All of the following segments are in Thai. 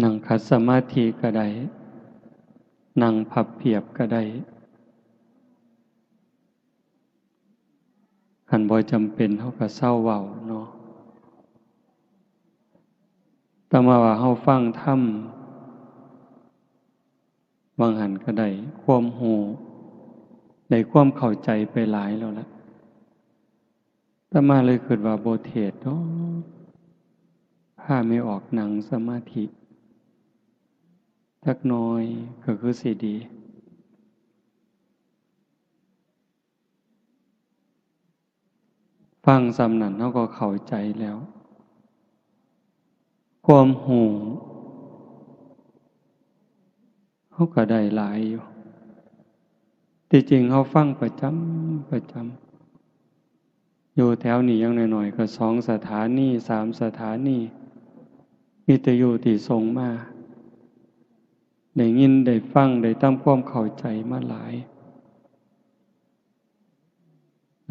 นั่งขัดสมาธิก็ได้นั่งพับเพียบก็ได้คันบ่จำเป็นเฮาก็เศร้าเว้าเนาะแต่มาว่าเฮาฟังธรรมบางหันก็ได้ความรู้ได้ความเข้าใจไปหลายแล้วล่ะแต่มาเลยคิดว่าบ่เทศน์เนาะพาไม่ออกนั่งสมาธิจักหน่อยก็คือสิดีฟังส่ำนั้นเฮาก็เข้าใจแล้วความรู้เฮาก็ได้หลายอยู่ที่จริงเฮาฟังประจำอยู่แถวนี้อย่างน้อยๆก็2สถานี3สถานีวิทยุที่ส่งมาได้ยินได้ฟังได้ทำความเข้าใจมาหลาย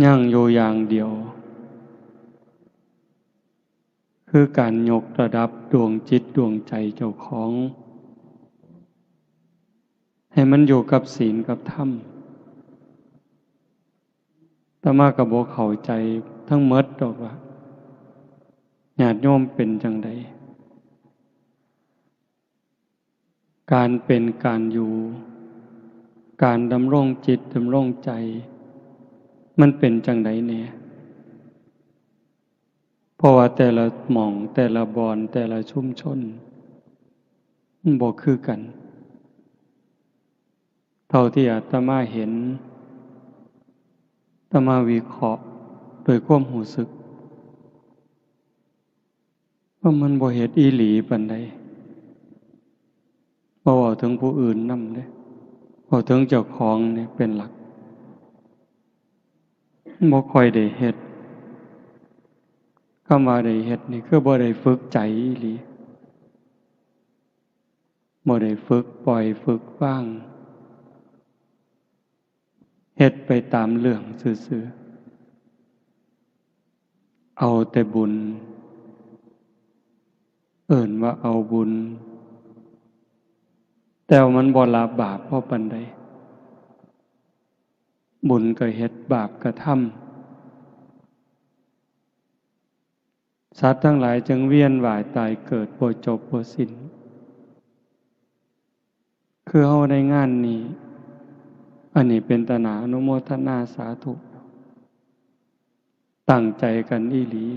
ยังอยู่อย่างเดียวคือการยกระดับดวงจิตดวงใจเจ้าของให้มันอยู่กับศีลกับธรรมอาตมาก็บ่เข้าใจทั้งหมดดอกว่าญาติโยมเป็นจังใดการเป็นการอยู่การดำรงจิตดำรงใจมันเป็นจังใดแน่เพราะว่าแต่ละหม่องแต่ละบอนแต่ละชุมชนมันบ่คือกันเท่าที่อาตมาเห็นอาตมาวิเคราะห์โดยความรู้สึกว่ามันบ่เฮ็ดอีหลีปานใดบ่เว้าถึงผู้อื่นนำเด้เว้าถึงเจ้าของนี่เป็นหลักบ่ค่อยได้เฮ็ดคำว่าได้เฮ็ดนี่คือบ่ได้ฝึกใจอีหลีบ่ได้ฝึกปล่อยฝึกวางเฮ็ดไปตามเรื่องซื่อๆเอาแต่บุญเอิ้นว่าเอาบุญแต่ว่ามันบ่ละบาปพอปานใดบุญก็เฮ็ดบาปก็ทำสัตว์ทั้งหลายจึงเวียนว่ายตายเกิดบ่จบบ่สิ้นคือเฮาได้งานนี้อันนี้เป็นตนาอนุโมทนาสาธุตั้งใจกันอีหลี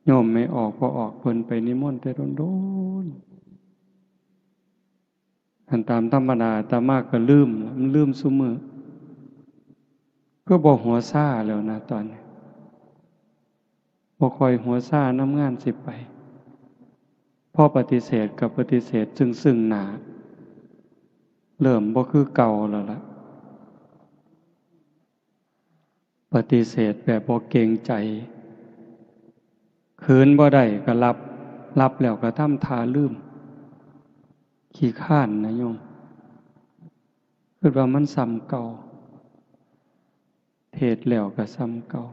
โยมไม่ออกก็ออกเพิ่นไปนิมนต์แต่โดนๆอันตามธรรมดาอาตมาก็ลืมมันลืมซุมื้อก็บ่หัวซ่าแล้วนะตอนนี้บ่ค่อยหัวซ่านำงานสิไปพอปฏิเสธกับปฏิเสธซึ่งหน้าเริ่มบ่คือเก่าแล้วล่ะปฏิเสธแบบบ่เกรงใจคืนบ่ได้ก็รับแล้วก็ทำท่าลืมขี้คร้านนะโยมคิดว่ามันซ้ำเก่าเทศแล้วก็ซ้ำเก่า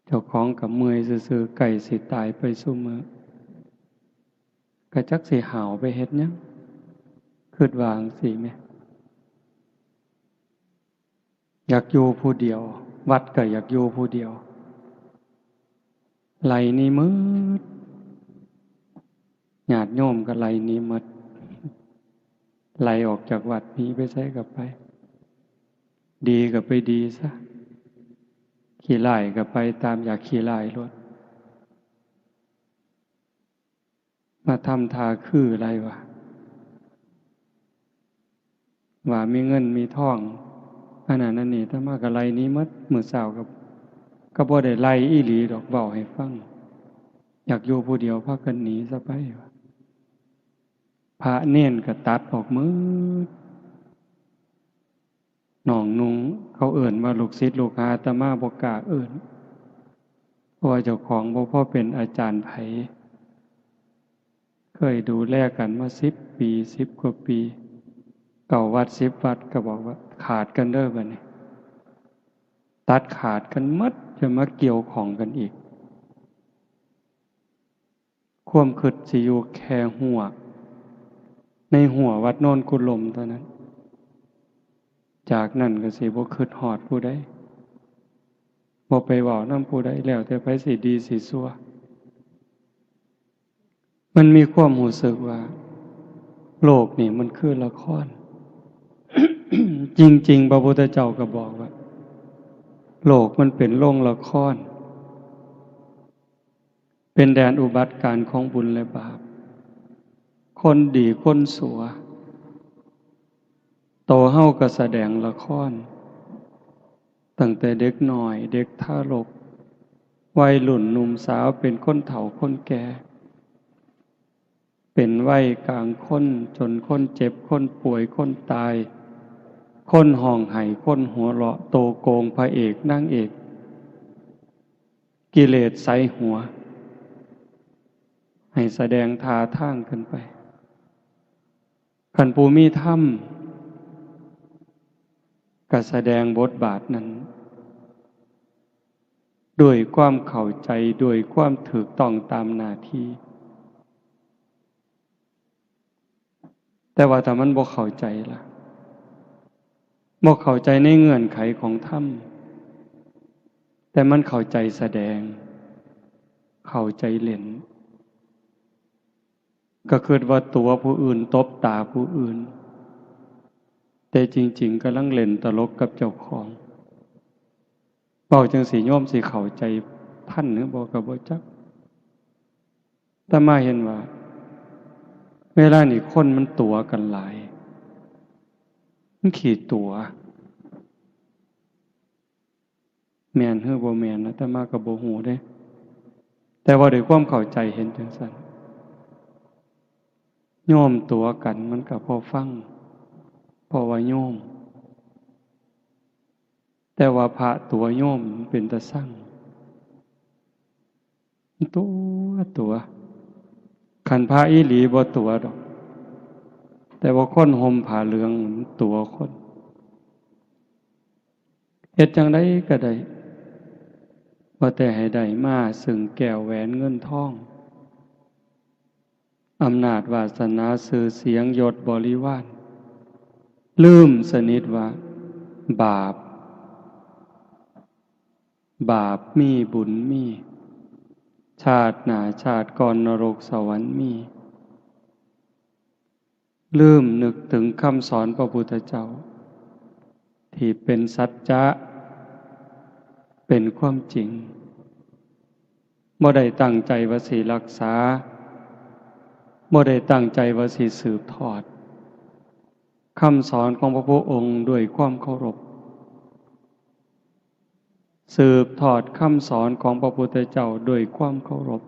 เจ้าของก็เมื่อยซื่อๆใกล้สิตายไปซุมื้อก็จักสิหาวไปเฮ็ดหยังคิดว่าจั่งซี้แหมอยากอยู่ผู้เดียววัดก็อยากอยู่ผู้เดียวไล่หนี้หมดญาติโยมก็ไล่หนี้หมดไล่ออกจากวัดหนีไปไสก็ไปดีก็ไปดีซะขี้ร้ายก็ไปตามอยากขี้ร้ายโลดมาทำท่าคืออะไรวะว่ามีเงินมีทองอันนั้นอันนี้ถ้ามาก็ไล่หนี้หมดมื้อเช้าก็บ่ได้ไล่อีหลีดอกเว้าให้ฟังอยากอยู่ผู้เดียวพากันหนีซะไปวะพระเณรก็ตัดออกหมดน้องนุ่งเขาเอิ้นว่าลูกศิษย์ลูกหาอาตมาบ่กล้าเอิ้นเพราะว่าเจ้าของบ่พอเป็นอาจารย์ไผเคยดูแลกันมา10 ปี10กว่าปีเก่าวัด10วัดก็บอกว่าขาดกันเด้อบัดนี้ตัดขาดกันหมดจะมาเกี่ยวข้องกันอีก ความคิดสิอยู่แค่หัวในหัววัดโนนกุลมเท่านั้นจากนั้นก็สิบ่คิดฮอดผู้ใดบ่ไปเว้านำผู้ใดแล้วแต่ไผสิดีสิชั่วมันมีความรู้สึกว่าโลกนี่มันคือละคร จริงๆพระพุทธเจ้าก็บอกว่าโลกมันเป็นโรงละครเป็นแดนอุบัติการของบุญและบาปคนดีคนสัวโตเฮาก็แสดงละครตั้งแต่เด็กน้อยเด็กทารกวัยรุ่นหนุ่มสาวเป็นคนเฒ่าคนแก่เป็นวัยกลางคนจนคนเจ็บคนป่วยคนตายคนห้องไห้คนหัวเราะโตโกงพระเอกนางเอกกิเลสใส่หัวให้แสดงท่าทางขึ้นไปคันผู้มีธรรมก็แสดงบทบาทนั้นด้วยความเข้าใจด้วยความถูกต้องตามหน้าที่แต่ว่าถ้ามันบ่เข้าใจล่ะบ่เข้าใจในเงื่อนไขของธรรมแต่มันเข้าใจแสดงเข้าใจเล่นก็คิดว่าตัวผู้อื่นตบตาผู้อื่นแต่จริงๆกำลังเล่นตลกกับเจ้าของเว้าจังสิโยมสิเข้าใจท่านหรือบ่ก็บ่จักแต่มาเห็นว่าเวลานี่คนมันตัวกันหลายมันขี้ตัวแม่นหรือบ่แม่นนะแต่มาก็บ่ฮู้เด้แต่ว่าด้วยความเข้าใจเห็นจังซั่นโยมตัวกันมันก็พอฟังเพราะว่าโยมแต่ว่าพระตัวโยมมันเป็นตาสั่งตัวคันพระอีหลีบ่ตัวดอกแต่ว่าคนห่มผ้าเหลืองมันตัวคนเฮ็ดจังได๋ก็ได้ว่าแต่ให้ได้มาซึ่งแก้วแหวนเงินทองอำนาจวาสนาชื่อเสียงยศบริวารลืมสนิทว่าบาปมีบุญมีชาติหน้าชาติก่อนนรกสวรรค์มีลืมนึกถึงคำสอนพระพุทธเจ้าที่เป็นสัจจะเป็นความจริงบ่ได้ตั้งใจว่าสิรักษาบ่ได้ตั้งใจว่าสิสืบทอดคำสอนของพระพุทธองค์ด้วยความเคารพสืบทอดคำสอนของพระพุทธเจ้าด้วยความเคารพ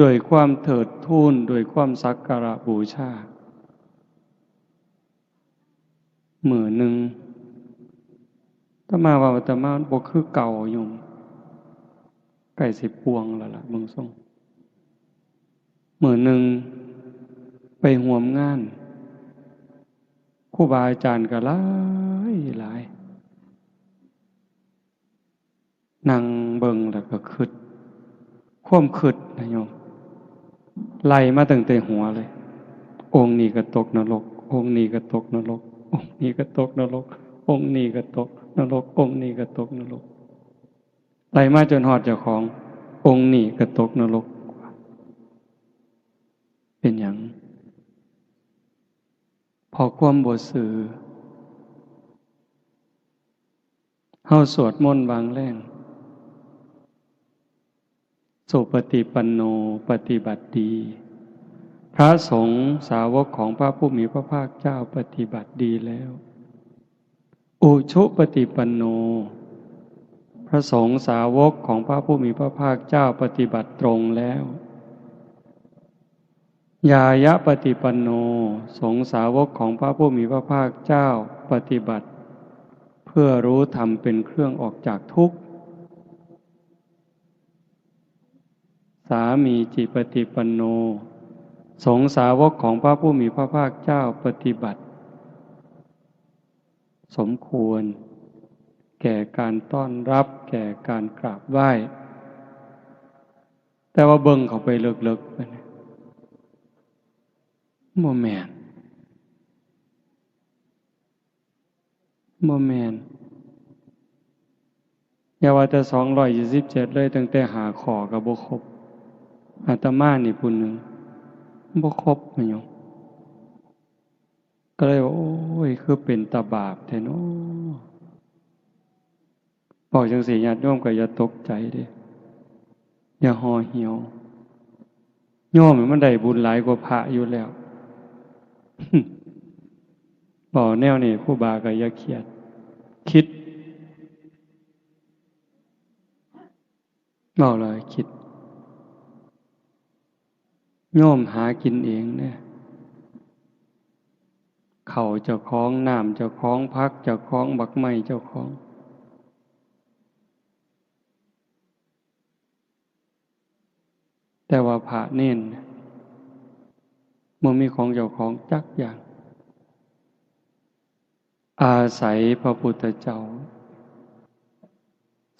ด้วยความเถิดทูนด้วยความสักการะบูชามื้อหนึ่งอาตมาว่าอาตมาบ่คือเก่าอยู่ใกล้สิปวงแล้วล่ะเบิ่งทรงมื้อหนึ่งไปร่วมงานครูบาอาจารย์ก็หลายนั่งเบิ่งแล้วก็คิดความคิดนะโยมไล่มาตั้งแต่หัวเลยองค์นี้ก็ตกนรกองค์นี้ก็ตกนรกองค์นี้ก็ตกนรกองค์นี้ก็ตกนรกองค์นี้ก็ตกนรกไล่มาจนฮอดเจ้าขององค์นี้ก็ตกนรกเป็นหยังพอความบ่ซื่อเฮาสวดมนต์บางแรงสุปฏิปันโนปฏิบัติดีพระสงฆ์สาวกของพระผู้มีพระภาคเจ้าปฏิบัติดีแล้วอุชุปฏิปันโนพระสงฆ์สาวกของพระผู้มีพระภาคเจ้าปฏิบัติตรงแล้วยายะปฏิปันโนสงฆ์สาวกของพระผู้มีพระภาคเจ้าปฏิบัติเพื่อรู้ธรรมเป็นเครื่องออกจากทุกข์สามีจิปฏิปันโนสงฆ์สาวกของพระผู้มีพระภาคเจ้าปฏิบัติสมควรแก่การต้อนรับแก่การกราบไหว้ แต่ว่าเบิ่งเข้าไปลึกๆไปนะบ่แม่นบ่แม่นอย่าว่าแต่227เลยตั้งแต่หาข้อก็บ่ครบอาตมานี่ผู้หนึ่งบ่ครบแม่นหยังก็เลยว่าโอ้ยคือเป็นตาบาปแท้เนาะบอกจังซี่ญาติโยมก็อย่าตกใจเด้อย่าห่อเหี่ยวโยมมันได้บุญหลายกว่าพระอยู่แล้วบอกแนวนี้ครูบาก็อย่าเครียดคิดบอกเลยคิดโยมหากินเองเนี่ยเขาเจ้าของน้ำเจ้าของพักเจ้าของบักไม้เจ้าของแต่ว่าพระเน้นมันมีของเจ้าของจักอย่างอาศัยพระพุทธเจ้า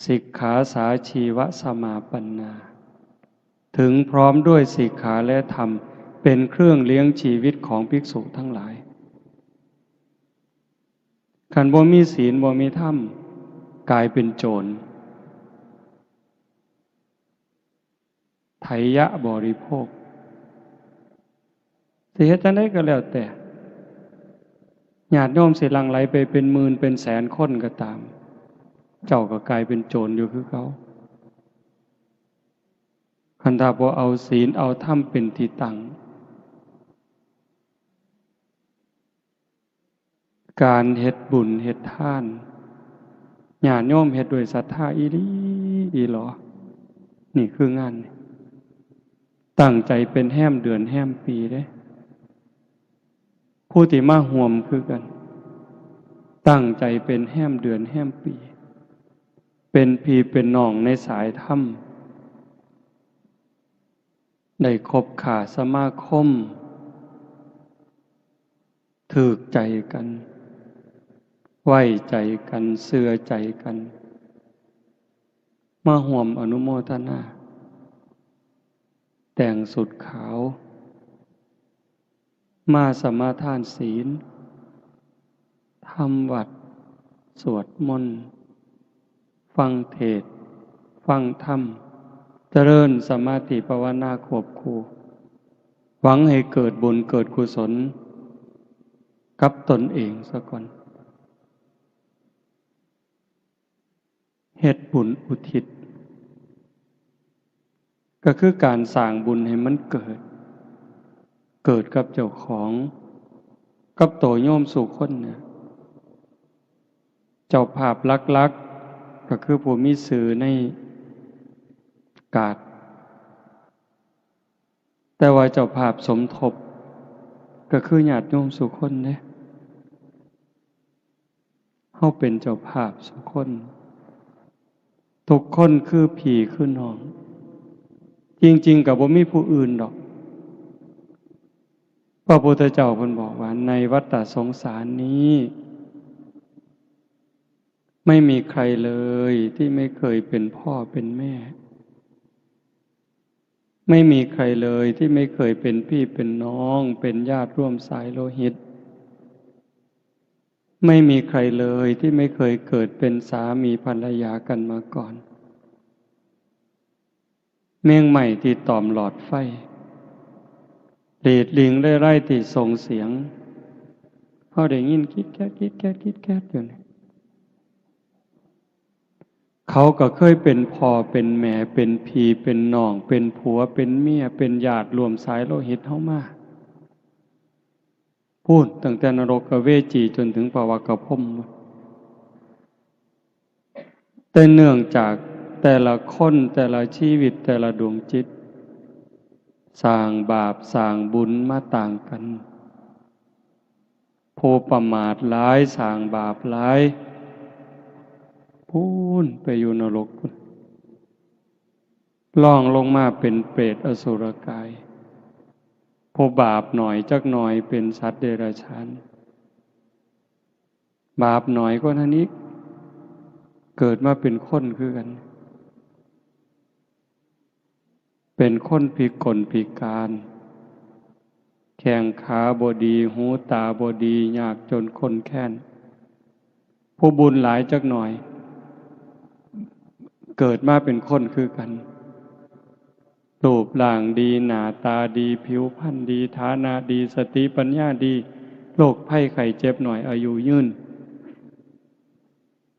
สิกขาสาชีวสมาปันนาถึงพร้อมด้วยสิกขาและธรรมเป็นเครื่องเลี้ยงชีวิตของภิกษุทั้งหลายขันบ่มีศีลบ่มีธรรมกลายเป็นโจรไถยะบริโภคสิเฮ็ดจังได๋ก็แล้วแต่ญาติโยมสิหลั่งไหลไปเป็นหมื่นเป็นแสนคนก็ตามเจ้าก็กลายเป็นโจรอยู่คือเขาคันถ้าบ่เอาศีลเอาธรรมเป็นที่ตั้งการเฮ็ดบุญเฮ็ดทานญาติโยมเฮ็ดด้วยศรัทธาอีหลีอีหลอนี่คืองานตั้งใจเป็นแห้มเดือนแห้มปีเด้ผู้ที่มาห่วมคือกันตั้งใจเป็นแห้มเดือนแห้มปีเป็นพี่เป็นน้องในสายธรรมได้คบขาสมาคมถูกใจกันไว้ใจกันเชื่อใจกันมาห่วมอนุโมทนาแต่งสุดขาวมาสมาทานศีลทำวัดสวดมนต์ฟังเทศน์ฟังธรรมเจริญสมาธิภาวนาควบคู่หวังให้เกิดบุญเกิดกุศลกับตนเองซะก่อนเฮ็ดบุญอุทิศก็คือการสร้างบุญให้มันเกิดกับเจ้าของกับโตโยมสู่คนเนี่ยเจ้าภาพลักๆก็คือผู้มีสื่อในกาศแต่ว่าเจ้าภาพสมทบก็คือญาติโยมสู่คนเนี่ยเฮาเป็นเจ้าภาพสู่คนทุกคนคือพี่คือน้องจริงๆก็บ่มีผู้อื่นดอกพระพุทธเจ้าเพิ่นบอกว่าในวัฏสงสารนี้ไม่มีใครเลยที่ไม่เคยเป็นพ่อเป็นแม่ไม่มีใครเลยที่ไม่เคยเป็นพี่เป็นน้องเป็นญาติร่วมสายโลหิตไม่มีใครเลยที่ไม่เคยเกิดเป็นสามีภรรยากันมาก่อนเมฆใหม่ที่ตอมหลอดไฟเดดลิงไร่ที่ส่งเสียงเขาได้ยินคิดแก๊ดอยู่เนี่ยเขาก็เคยเป็นพ่อเป็นแม่เป็นพี่เป็นน้องเป็นผัวเป็นเมียเป็นญาติรวมสายโลหิตเฮามาพูดตั้งแต่นรกเวจีจนถึงภวกพรหมแต่เนื่องจากแต่ละคนแต่ละชีวิตแต่ละดวงจิตสร้างบาปสร้างบุญมาต่างกันผู้ประมาทหลายสร้างบาปหลายพูนไปอยู่นรกพุ่นล่องลงมาเป็นเปรตอสุรกายผู้บาปหน่อยจักหน่อยเป็นสัตว์เดรัจฉานบาปหน่อยก็นั้นอีกเกิดมาเป็นคนคือกัน เป็นคนพิกลพิการแข้งขาบ่ดีหูตาบ่ดียากจนคนแค้นผู้บุญหลายจักหน่อยเกิดมาเป็นคนคือกันรูปร่างดีหน้าตาดีผิวพรรณดีฐานะดีสติปัญญาดีโรคภัยไข้เจ็บหน่อยอายุยืน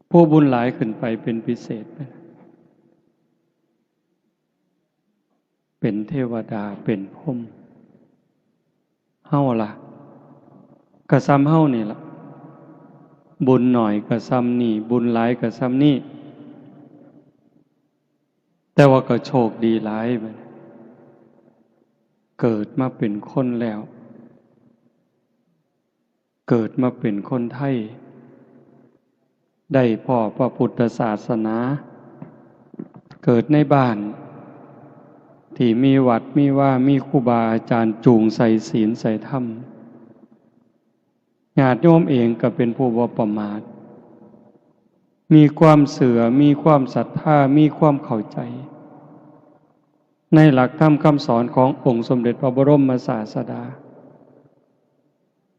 ผู้บุญหลายขึ้นไปเป็นพิเศษเป็นเทวดาเป็นพรหมเฮาล่ะกะซ้ำเฮานี่ล่ะบุญหน่อยกะซ้ำนี่บุญหลายกะซ้ำนี่แต่ว่าก็โชคดีหลายบัดเกิดมาเป็นคนแล้วเกิดมาเป็นคนไทยได้พ่อพระพุทธศาสนาเกิดในบ้านที่มีวัดมีว่ามีครูบาอาจารย์จูงใส่ศีลใส่ธรรมญาติโยมเองก็เป็นผู้บ่ประมาทมีความเสื่อมีความศรัทธามีความเข้าใจในหลักธรรมคำสอนขององค์สมเด็จพระบรมศาสดา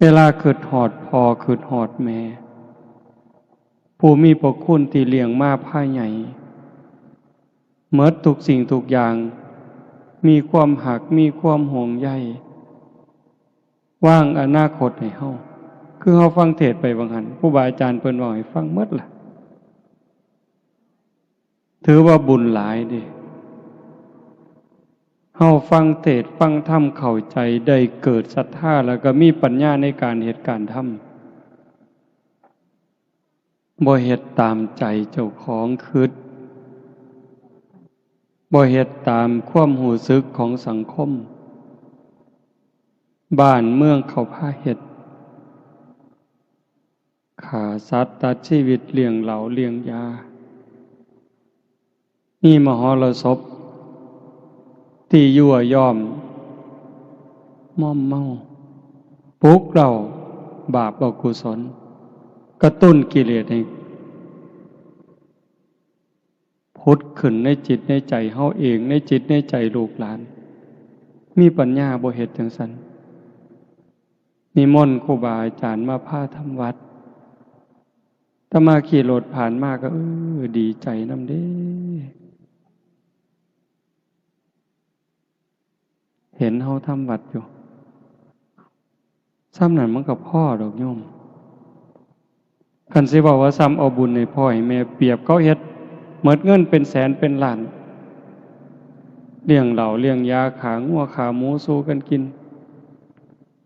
เวลาคิดฮอดพ่อคิดฮอดแม่ผู้มีพระคุณที่เลี้ยงมาพาใหญ่เมิดทุกสิ่งทุกอย่างมีความหักมีความห่วงใยว่างอนาคตให้เฮาคือเฮาฟังเทศน์ไปบางหันครูบาอาจารย์เพิ่นเว้าให้ฟังหมดล่ะถือว่าบุญหลายเด้เฮาฟังเทศน์ฟังธรรมเข้าใจได้เกิดศรัทธาแล้วก็มีปัญญาในการเฮ็ดการทำบ่เฮ็ดตามใจเจ้าของคิดบ่เฮ็ดตามความรู้สึกของสังคมบ้านเมืองเขาพาเฮ็ดฆ่าสัตว์ตัดชีวิตเลี้ยงเหล้าเลี้ยงยานี่มหรสพที่ยั่วย้อมม่อมเมาปลุกเราบาปอกุศลกระตุ้นกิเลสให้พุทธขึ้นในจิตในใจเฮาเองในจิตในใจลูกหลานมีปัญญาบ่เฮ็ดจังซั่นนิมนต์ครูบาอาจารย์มาพาทำวัดถ้ามาขี่รถผ่านมาก็ดีใจนำเด้เห็นเฮาทำวัดอยู่ซ้ำนั้นมันก็พ่อดอกโยมคันสิบอกว่าซ้ำเอาบุญให้พ่อให้แม่เปรียบเขาเฮ็ดหมดเงินเป็นแสนเป็นล้านเลี้ยงเหล้าเลี้ยงยาขางัวขาหมูสู้กันกิน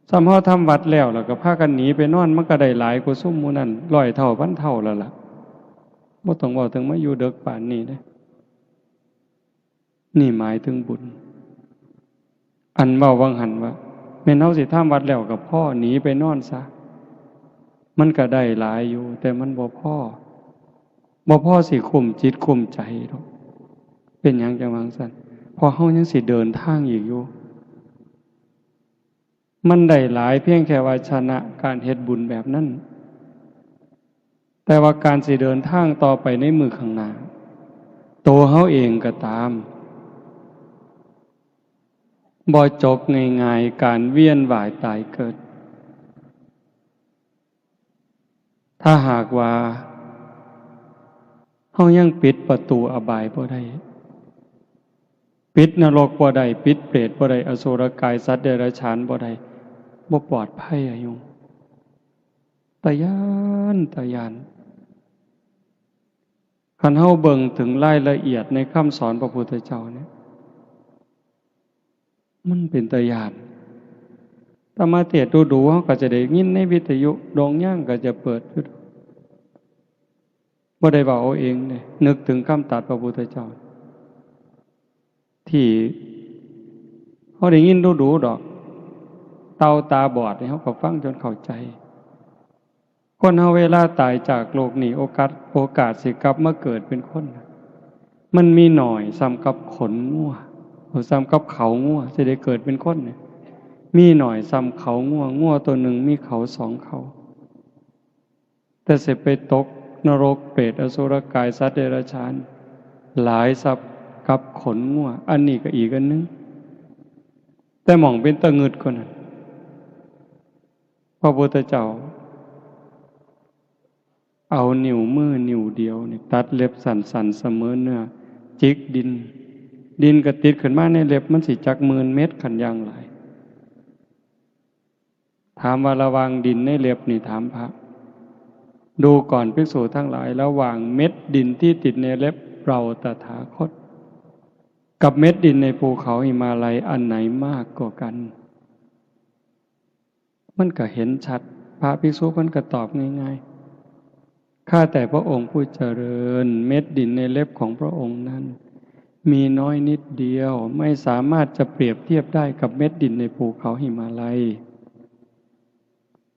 ซ้ำเฮาทำวัดแล้วก็พากันหนีไปนอนมันก็ได้หลายกว่าซุ่มหมู่นั้น100 เท่าพันเท่าแล้วล่ะบ่ต้องเว้าถึงมาอยู่ดึกปานนี้เด้นี่หมายถึงบุญอันเว้าวังหันว่าแม่นเฮาสิทำวัดแล้วก็พ่อหนีไปนอนซะมันก็ได้หลายอยู่แต่มันบ่พอสิคุมจิตคุมใจดอกเป็นหยังจังว่าซั่นพอเฮายังสิเดินทางอีกอยู่มันได้หลายเพียงแค่ว่าชนะการเฮ็ดบุญแบบนั้นแต่ว่าการสิเดินทางต่อไปในมือข้างหน้าตัวเฮาเองก็ตามบ่จบง่ายๆการเวียนว่ายตายเกิดถ้าหากว่าเฮายังปิดประตูอบายบ่ได้ปิดนรกบ่ได้ปิดเปรตบ่ได้อสุรกายสัตว์เดรัจฉานบ่ได้บ่ปลอดภัยอะโยมตะยานคันเฮาเบิ่งถึงรายละเอียดในคำสอนพระพุทธเจ้าเนี่ยมันเป็นตะยานถ้ามาเทศน์ดูๆเฮาก็จะได้ยินในวิทยุดงย่างก็จะเปิดอยู่บ่ได้เว้าเอาเองเด้นึกถึงคำตรัสพระพุทธเจ้าที่เขาได้ยินดูดอกเตาตาบอดเขาก็ฟังจนเข้าใจคนเฮาเวลาตายจากโลกนี้โอกาสสิกลับมาเกิดเป็นคนมันมีหน่อยซ้ำกับขนงัวซ้ำกับเขางัวสิได้เกิดเป็นคนเนี่ยมีหน่อยซ้ำเขางัวตัวหนึ่งมีเขา2 เขาแต่สิไปตกนรกเปรตอสุรกายสัตว์เดรัจฉานหลายสับ กับขนงัวอันนี้ก็อีกอันนึงแต่หม่องเป็นตะงึดคนนั้นพระพุทธเจ้าเอานิ้วมือนิ้วเดียวนี่ตัดเล็บสันๆเสมอเนื้อจิกดินก็ติดขึ้นมาในเล็บมันสิจัก10,000 เม็ดขันอย่างหลายถามว่าระวังดินในเล็บนี่ถามพระดูก่อนภิกษุทั้งหลายระหว่างเม็ดดินที่ติดในเล็บเราตถาคตกับเม็ดดินในภูเขาหิมาลัยอันไหนมากกว่ากันมันก็เห็นชัดพระภิกษุมันก็ตอบง่ายๆข้าแต่พระองค์ผู้เจริญเม็ดดินในเล็บของพระองค์นั้นมีน้อยนิดเดียวไม่สามารถจะเปรียบเทียบได้กับเม็ดดินในภูเขาหิมาลัย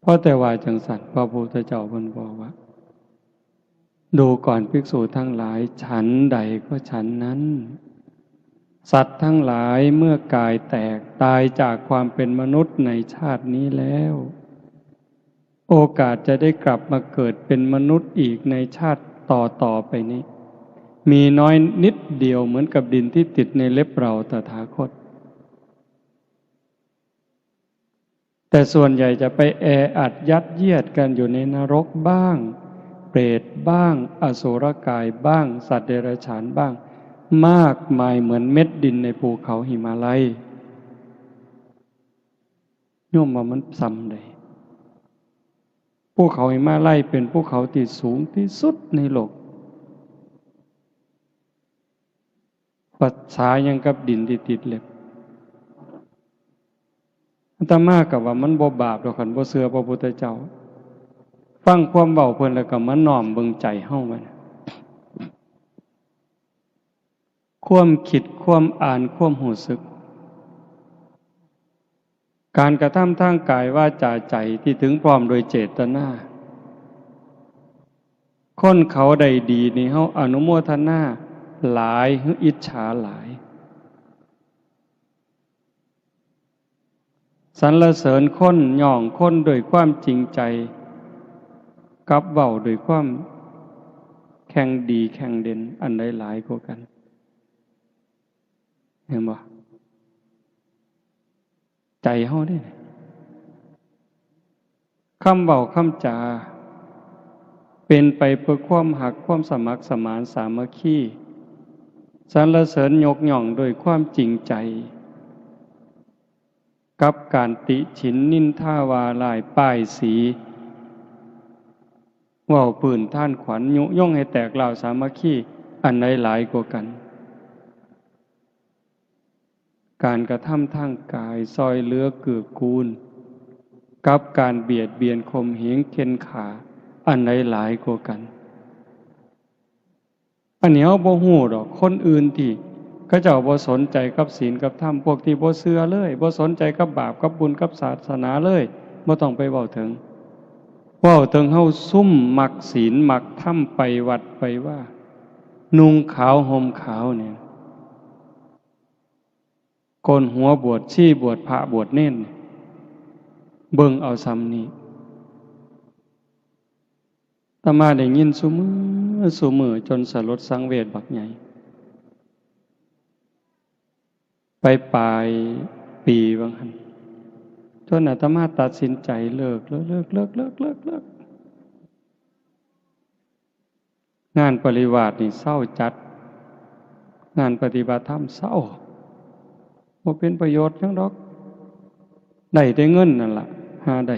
เพราะแต่ว่าจังสัตว์พระพุทธเจ้าเพิ่นบอกว่าดูก่อนภิกษุทั้งหลายฉันใดก็ฉันนั้นสัตว์ทั้งหลายเมื่อกายแตกตายจากความเป็นมนุษย์ในชาตินี้แล้วโอกาสจะได้กลับมาเกิดเป็นมนุษย์อีกในชาติต่อไปนี้มีน้อยนิดเดียวเหมือนกับดินที่ติดในเล็บเราตถาคตแต่ส่วนใหญ่จะไปแออัดยัดเยียดกันอยู่ในนรกบ้างเปรตบ้างอสุรกายบ้างสัตว์เดรัจฉานบ้างมากมายเหมือนเม็ดดินในภูเขาหิมาลัยโยมว่ามันซ้ำใดภูเขาหิมาลัยเป็นภูเขาที่สูงที่สุดในโลกปัจฉายังกับดินที่ติดเล็บอาตมากับว่ามันบ่บาปดอกคันบ่เชื่อพระพุทธเจ้าฟังความเว้าเพิ่นแล้วก็มาน้อมเบิ่งใจเฮามันความคิดความอ่านความรู้สึกการกระทำทางกายวาจาใจที่ถึงพร้อมโดยเจตนาคนเขาได้ดีนี่เฮาอนุโมทนาหลายหรืออิจฉาหลายสรรเสริญคนย่องคนโดยความจริงใจกับเว้าโดยความแข่งดีแข่งเด่นอันใดหลายกว่ากันเห็นบ่ใจเฮาได้คำเว้าคำจาเป็นไปเพื่อความหักความสมัครสมานสามัคคีสรรเสริญยกย่องโดยความจริงใจกับการติฉินนินทาวาลายป้ายสีเว้าปืนท่านขวัญยุยงให้แตกเหล่าสามัคคีอันใดหลายกว่ากันการกระทำทางกายซอยเหลือเกื้อกูลกับการเบียดเบียนข่มเหงเข็นขาอันใดหลายกว่ากันอันนี้เฮาบ่ฮู้ดอกคนอื่นที่เขาเจ้าบ่สนใจกับศีลกับธรรมพวกที่บ่เชื่อเลยบ่สนใจกับบาปกับบุญกับศาสนาเลยบ่ต้องไปเว้าถึงเฮาซุ่มมักศีลมักธรรมไปวัดไปว่านุ่งขาวห่มขาวเนี่ยโกนหัวบวชชีบวชพระบวชเน้นเบิ่งเอาซ้ำนี้อาตมาได้ยินซุมื้อจนสลดสังเวชบักใหญ่ไปปลายปีบางหันจนอาตมาตัดสินใจเลิกงานปริวาสนี่เศร้าจัดงานปฏิบัติธรรมเศร้าบ่เป็นประโยชน์หยังดอกได้แต่เงินนั่นล่ะหาได้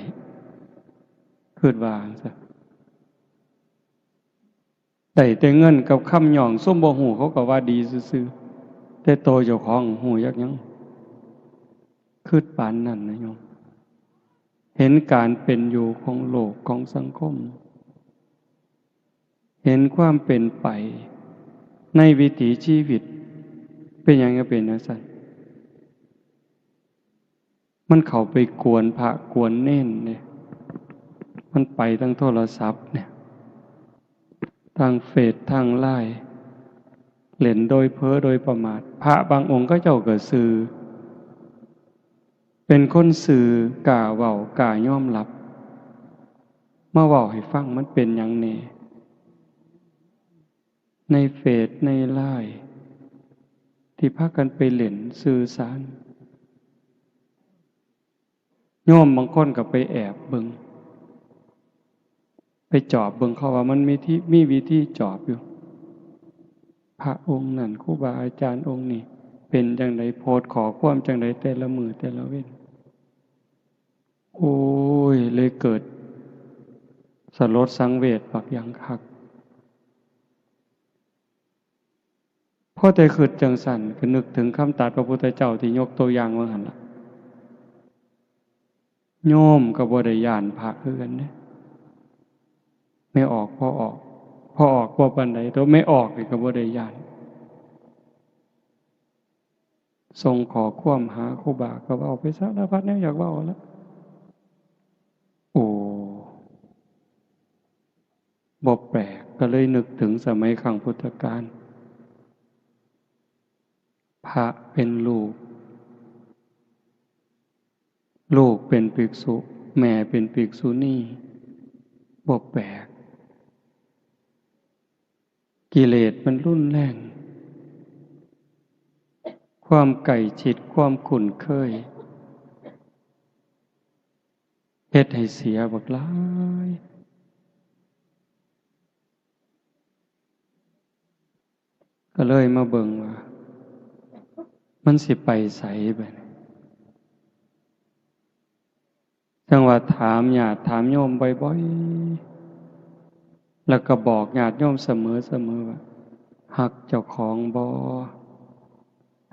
คิดว่าจังซั่นได้แต่เงินกับคำหย่องซุ่มบ่ฮู้เขาก็ว่าดีซื่อๆแต่โตเจ้าของฮู้ยักหยังคิดปานนั้นนะโยมเห็นการเป็นอยู่ของโลกของสังคมเห็นความเป็นไปในวิถีชีวิตเป็นหยังก็เป็นจังซั่นมันเข้าไปกวนพระกวนเน้นเนี่ยมันไปทั้งโทรศัพท์เนี่ยทางเฟซทางไลน์เล่นโดยเพ้อโดยประมาทพระบางองค์ก็เจ้าก็สื่อเป็นคนสื่อกล้าเว้ากล้ายอมรับมาเว้าให้ฟังมันเป็นหยังแน่ในเฟซในไลน์ ที่พากันไปเล่นสื่อสารโยมบางคนก็ไปแอบเบิ่งไปจอบเบิ่งเขาว่ามันมีวิธีจอบอยู่พระองค์นั่นครูบาอาจารย์องค์นี้เป็นจังไดโพสต์ขอความจังไดแต่ละมือแต่ละเว้นโอ้ยเลยเกิดสลดสังเวชบักอย่างคักพอแต่คิดจังสั่นก็นึกถึงคำตรัสพระพุทธเจ้าที่ยกตัวอย่างว่าหั่นล่ะโยมก็บ่ได้ย้านพระคือกันเด้ไม่ออกพอออกบ่ปานใดตัวไม่ออกนี่ก็บ่ได้ย้านส่งขอความหาครูบาก็เว้าไปสารพัดแนวอยากเว้าแล้วโอ้บ่แปลกก็เลยนึกถึงสมัยครั้งพุทธกาลพระเป็นลูกเป็นภิกษุแม่เป็นภิกษุณีบ่แปลกกิเลสมันรุนแรงความไก่ฉิดความคุ้นเคยเฮ็ดให้เสียบักหลายก็เลยมาเบิ่งว่ามันสิไปไสบัดนี้จังว่าถามญาติถามโยมบ่อยๆแล้วก็บอกญาติโยมเสมอว่าฮักเจ้าของบ่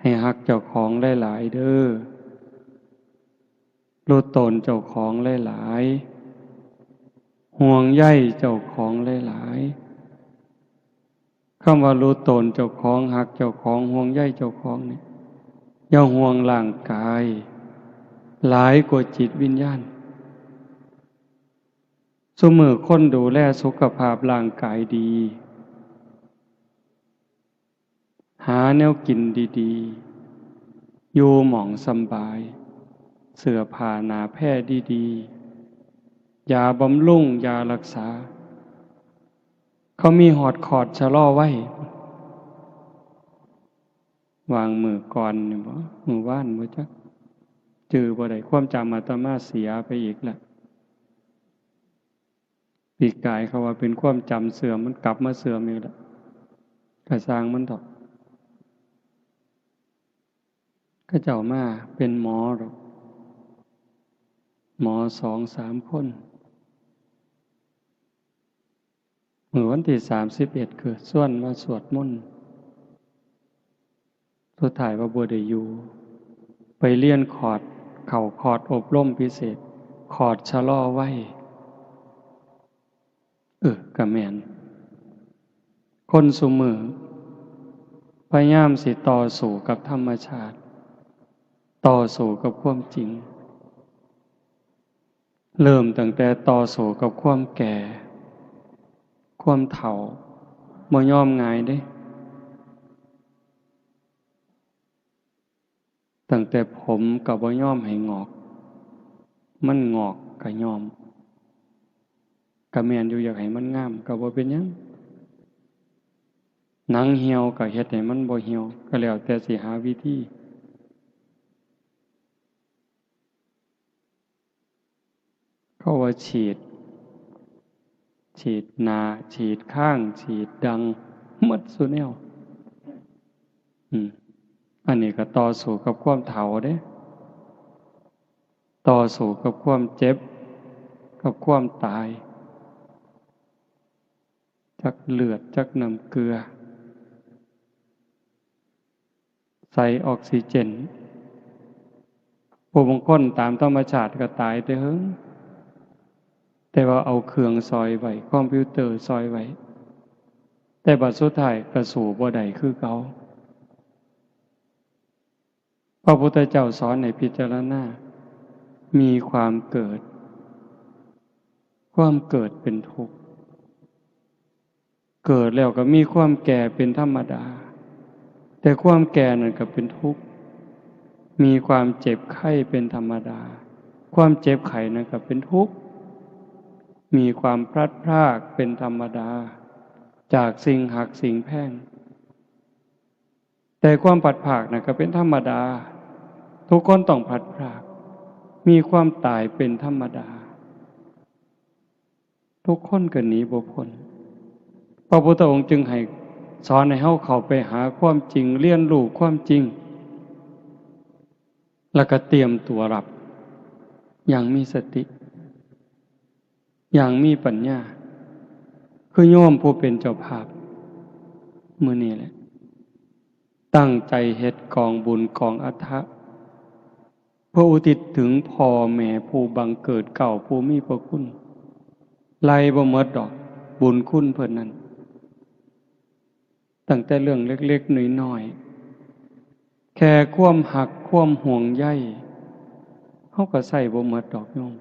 ให้ฮักเจ้าของหลายๆเด้อรู้ตนเจ้าของหลายๆห่วงใยเจ้าของหลายๆคำว่ารู้ตนเจ้าของฮักเจ้าของห่วงใยเจ้าของนี่อย่าห่วงร่างกายหลายกว่าจิตวิญญาณซุมื้อคนดูแลสุขภาพร่างกายดีหาแนวกินดีๆอยู่หม่องสำบายเสื้อผ้าหนาแพร่ดีๆยาบำรุงยารักษาเขามีหอดคอร์ดชะลอไว้วางมือก่อนนี่บ่มือว่านบ่จักจือบ่ได้ความจำอาตมาเสียไปอีกแล้วปีกายเขาว่าเป็นความจำเสื่อมมันกลับมาเสื่อมอีกแล้วกระสร้างมันดอกก็เจ้ามาเป็นหมอหรอกหมอ2-3 คนเมื่อวันที่31คือส่วนมาสวดมนต์สุดท้ายว่าบ่ได้อยู่ไปเรียนคอร์สเข้าคอร์สอบรมพิเศษคอร์สชะลอไว้ก็แม่นคนซุมื้อพยายามสิต่อสู้กับธรรมชาติต่อสู้กับความจริงเริ่มตั้งแต่ต่อสู้กับความแก่ความเฒ่าบ่ยอมง่ายเด้ตั้งแต่ผมก็บ่ยอมให้งอกมันงอกก็ยอมก็แม่นอยู่อยากให้มันงามก็บ่เป็นหยังหนังเหี่ยวก็เฮ็ดให้มันบ่เหี่ยวก็แล้วแต่สิหาวิธีเขาว่าฉีดหน้าฉีดข้างฉีดดังหมดซุแนวอันนี้ก็ต่อสู้กับความเฒ่าเด้ต่อสู้กับความเจ็บกับความตายจักเลือดจักน้ำเกลือใส่ออกซิเจนผู้บางคนตามธรรมชาติก็ตายแต่เฮิงแต่ว่าเอาเครื่องซอยไว้คอมพิวเตอร์ซอยไว้แต่บัดสุดท้ายก็สู่บ่ได้คือเก่าพระพุทธเจ้าสอนให้พิจารณามีความเกิดเป็นทุกข์เกิดแล้วก็มีความแก่เป็นธรรมดาแต่ความแก่นั่นก็เป็นทุกข์มีความเจ็บไข้เป็นธรรมดาความเจ็บไข้นั่นก็เป็นทุกข์มีความพลัดพรากเป็นธรรมดาจากสิ่งหักสิ่งแพงแต่ แต่ความผัดผากนะก็เป็นธรรมดาทุกคนต้องผัดผากมีความตายเป็นธรรมดาทุกคนก็หนีบ่พ้นพระพุทธองค์จึงให้สอนให้เฮาเข้าไปหาความจริงเรียนรู้ความจริงแล้วก็เตรียมตัวรับอย่างมีสติอย่างมีปัญญาคือโยมผู้เป็นเจ้าภาพมื้อนี้แหละตั้งใจเฮ็ดกองบุญกองอทะเพื่ออุทิศถึงพ่อแม่ผู้บังเกิดเก่าผู้มีพระคุณไล่บ่หมดดอกบุญคุณเพิ่นนั้นตั้งแต่เรื่องเล็กๆน้อยๆแค่ความหักความห่วงใยเฮาก็ใช้บ่หมดดอกโยม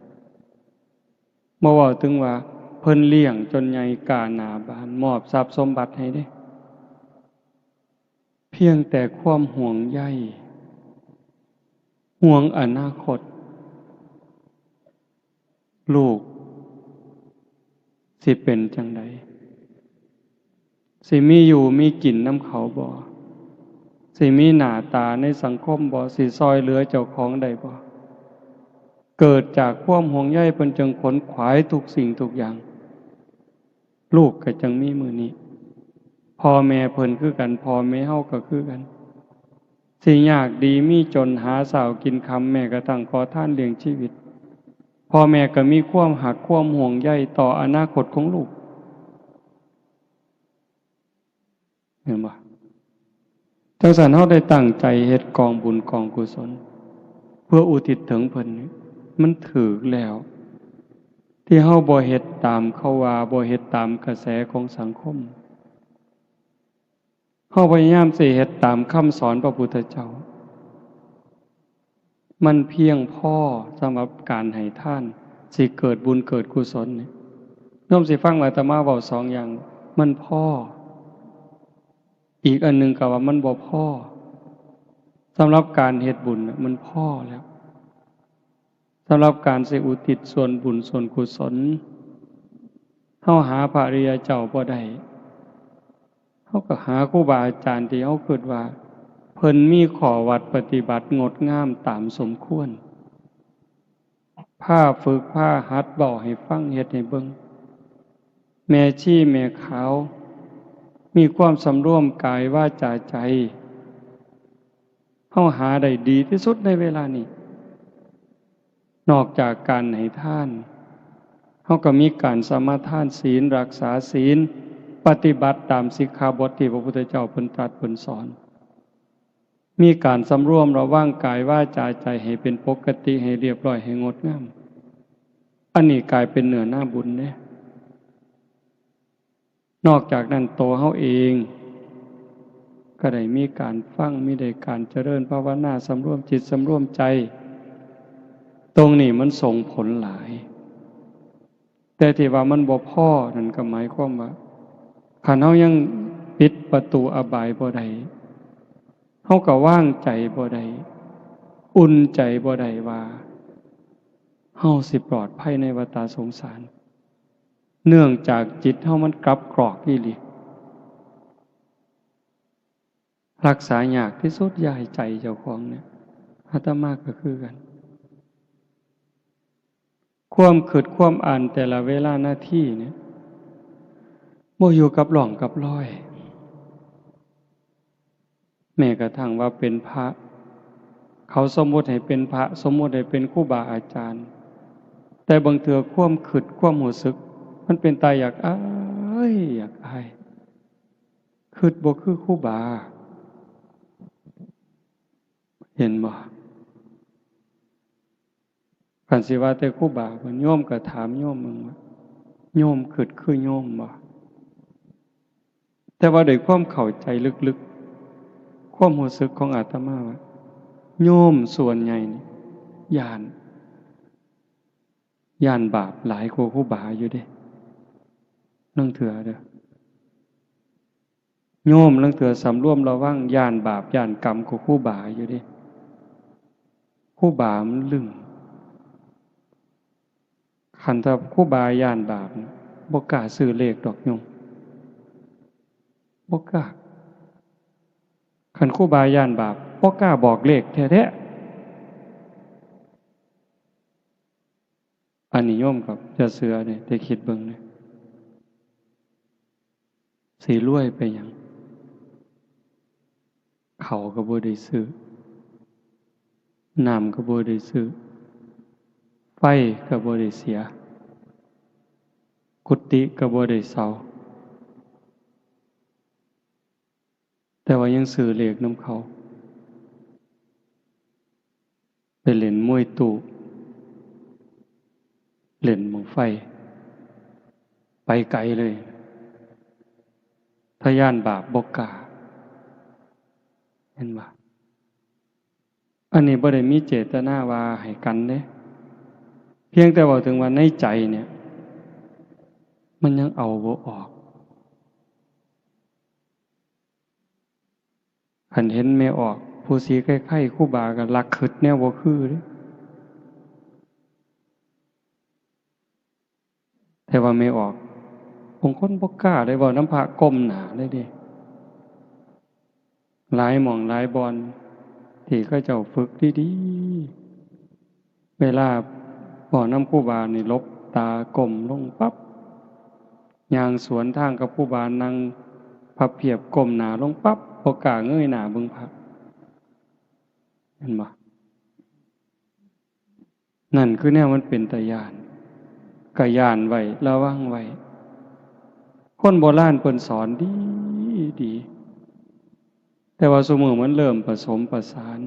บ่เว้าถึงว่าเพิ่นเลี้ยงจนใหญ่กล้าหน้าบานมอบทรัพย์สมบัติให้เด้เพียงแต่ความห่วงใยห่วงอนาคตลูกสิเป็นจังใดสิมีอยู่มีกินน้ำเขาบ่สิมีหน้าตาในสังคมบ่สิซอยเหลือเจ้าของได้บ่เกิดจากความห่วงใยเพิ่นจึงขนขวายทุกสิ่งทุกอย่างลูกก็จังมีมื้อนี้พ่อแม่เพิ่นคือกันพ่อแม่เฮาก็คือกันสิยากดีมีจนหาเช้ากินค่ำแม่ก็ตั้งขอทานเลี้ยงชีวิตพ่อแม่ก็มีความหักความห่วงใยต่ออนาคตของลูกเห็นบ่จังซั่นเฮาได้ตั้งใจเฮ็ดกองบุญกองกุศลเพื่ออุทิศถึงเพิ่นนี่มันถูกแล้วที่เฮาบ่เฮ็ดตามเขาว่าบ่เฮ็ดตามกระแสของสังคมเฮาพยายามสิเฮ็ดตามคำสอนพระพุทธเจ้ามันเพียงพอสำหรับการให้ทานสิเกิดบุญเกิดกุศลนี่โยมสิฟังอาตมาเว้า2อย่างมันพออีกอันหนึ่งก็ว่ามันบ่พอสำหรับการเฮ็ดบุญมันพอแล้วสำหรับการสิอุทิศส่วนบุญส่วนกุศลเฮาหาพระอริยเจ้าบ่ได้เฮาก็หาครูบาอาจารย์ที่เฮาคิดว่าเพิ่นมีข้อวัดปฏิบัติงดงามตามสมควรพาฝึกพาหัดเว้าให้ฟังเฮ็ดให้เบิ่งแม่ชีแม่ขาวมีความสำรวมกายวาจาใจเฮาหาได้ดีที่สุดในเวลานี้นอกจากการให้ทานเฮาก็มีการสมาทานศีลรักษาศีลปฏิบัติตามสิกขาบทที่พระพุทธเจ้าเพิ่นตรัสเพิ่นสอนมีการสำรวมระวังกายวาจาใจให้เป็นปกติให้เรียบร้อยให้งดงามอันนี้กลายเป็นเนื้อหน้าบุญเด้นอกจากนั้นตัวเฮาเองก็ได้มีการฟังมีได้การเจริญภาวนาสำรวมจิตสำรวมใจตรงนี้มันส่งผลหลายแต่ที่ว่ามันบ่พอนั่นก็หมายความว่าคันเฮายังปิดประตูอบายบ่ได้เฮาก็ว่างใจบ่ได้อุ่นใจบ่ได้ว่าเฮาสิปลอดภัยในวัฏสงสารเนื่องจากจิตเฮามันกลับกรอกอีหลีรักษายากที่สุดอย่าให้ใจเจ้าของเนี่ยอาตมาก็คือกันความคิดความอ่านแต่ละเวลาหน้าที่เนี่ยบ่อยู่กับหล่องกับรอยแม้กระทั่งว่าเป็นพระเขาสมมุติให้เป็นพระสมมุติให้เป็นครูบาอาจารย์แต่บางเทื่อความคิดความรู้สึกมันเป็นตาอยากอายอยากอายคิดบ่คือครูบาเห็นบ่คันสิว่าแต่ครูบาเพิ่นโยมก็ถามโยมมึงว่าโยมคิดคือโยมบ่แต่ว่าด้วยความเข้าใจลึกๆความรู้สึกของอาตมาว่าโยมส่วนใหญ่นี่ย่านบาปหลายกว่าครูบาอยู่เด้นั่งเถื่อเด้อโยมนั่งเถื่อสำรวมระวังย่านบาปย่านกรรมกว่าครูบาอยู่เด้ครูบามันลึงคันถ้าครูบาย่านบาปบ่กล้าซื้อเลขดอกโยมบ่กล้า คันครูบาย่านบาปบ่กล้าบอกเลขแท้ๆอันนี้โยมกับจะเสือเนี่ยได้คิดเบิ่งเนี่ยสิรวยไปหยังเขาก็บ่ได้ซื้อน้ำก็บ่ได้ซื้อไฟก็บ่ได้เสียกุฏิก็บ่ได้เซาแต่ว่ายังซื้อเลขนำเขาไปเล่นมวยตู้เล่นบั้งไฟไปไกลเลยถ้าย่านบาปบ่กล้าเห็นบ่อันนี้บ่ได้มีเจตนาว่าให้กันเด้เพียงแต่ว่าถึงว่าในใจเนี่ยมันยังเอาบ่ออกคันเห็นไม่ออกผู้สีไข้ๆครูบาก็ลักขึดแนวบ่คือเด้แต่ว่าไม่ออกบางคนบ่กล้าได้เว้าน้ำพระก้มหน้าได้เด้หลายหม่องหลายบอนที่เขาเจ้าฝึกดีๆเวลาบ่น้ำครูบานี่ลบตาก้มลงปั๊บย่างสวนทางกับครูบานั่งพับเพียบก้มหน้าลงปั๊บบ่กล้าเงยหน้าเบิ่งพระเห็นบ่นั่นคือแนวมันเป็นตาย้านก็ย้านไว้ระวังไว้คนโบราณเพิ่นสอนดีแต่ว่าซุมื้อมันเริ่มผสมประสาน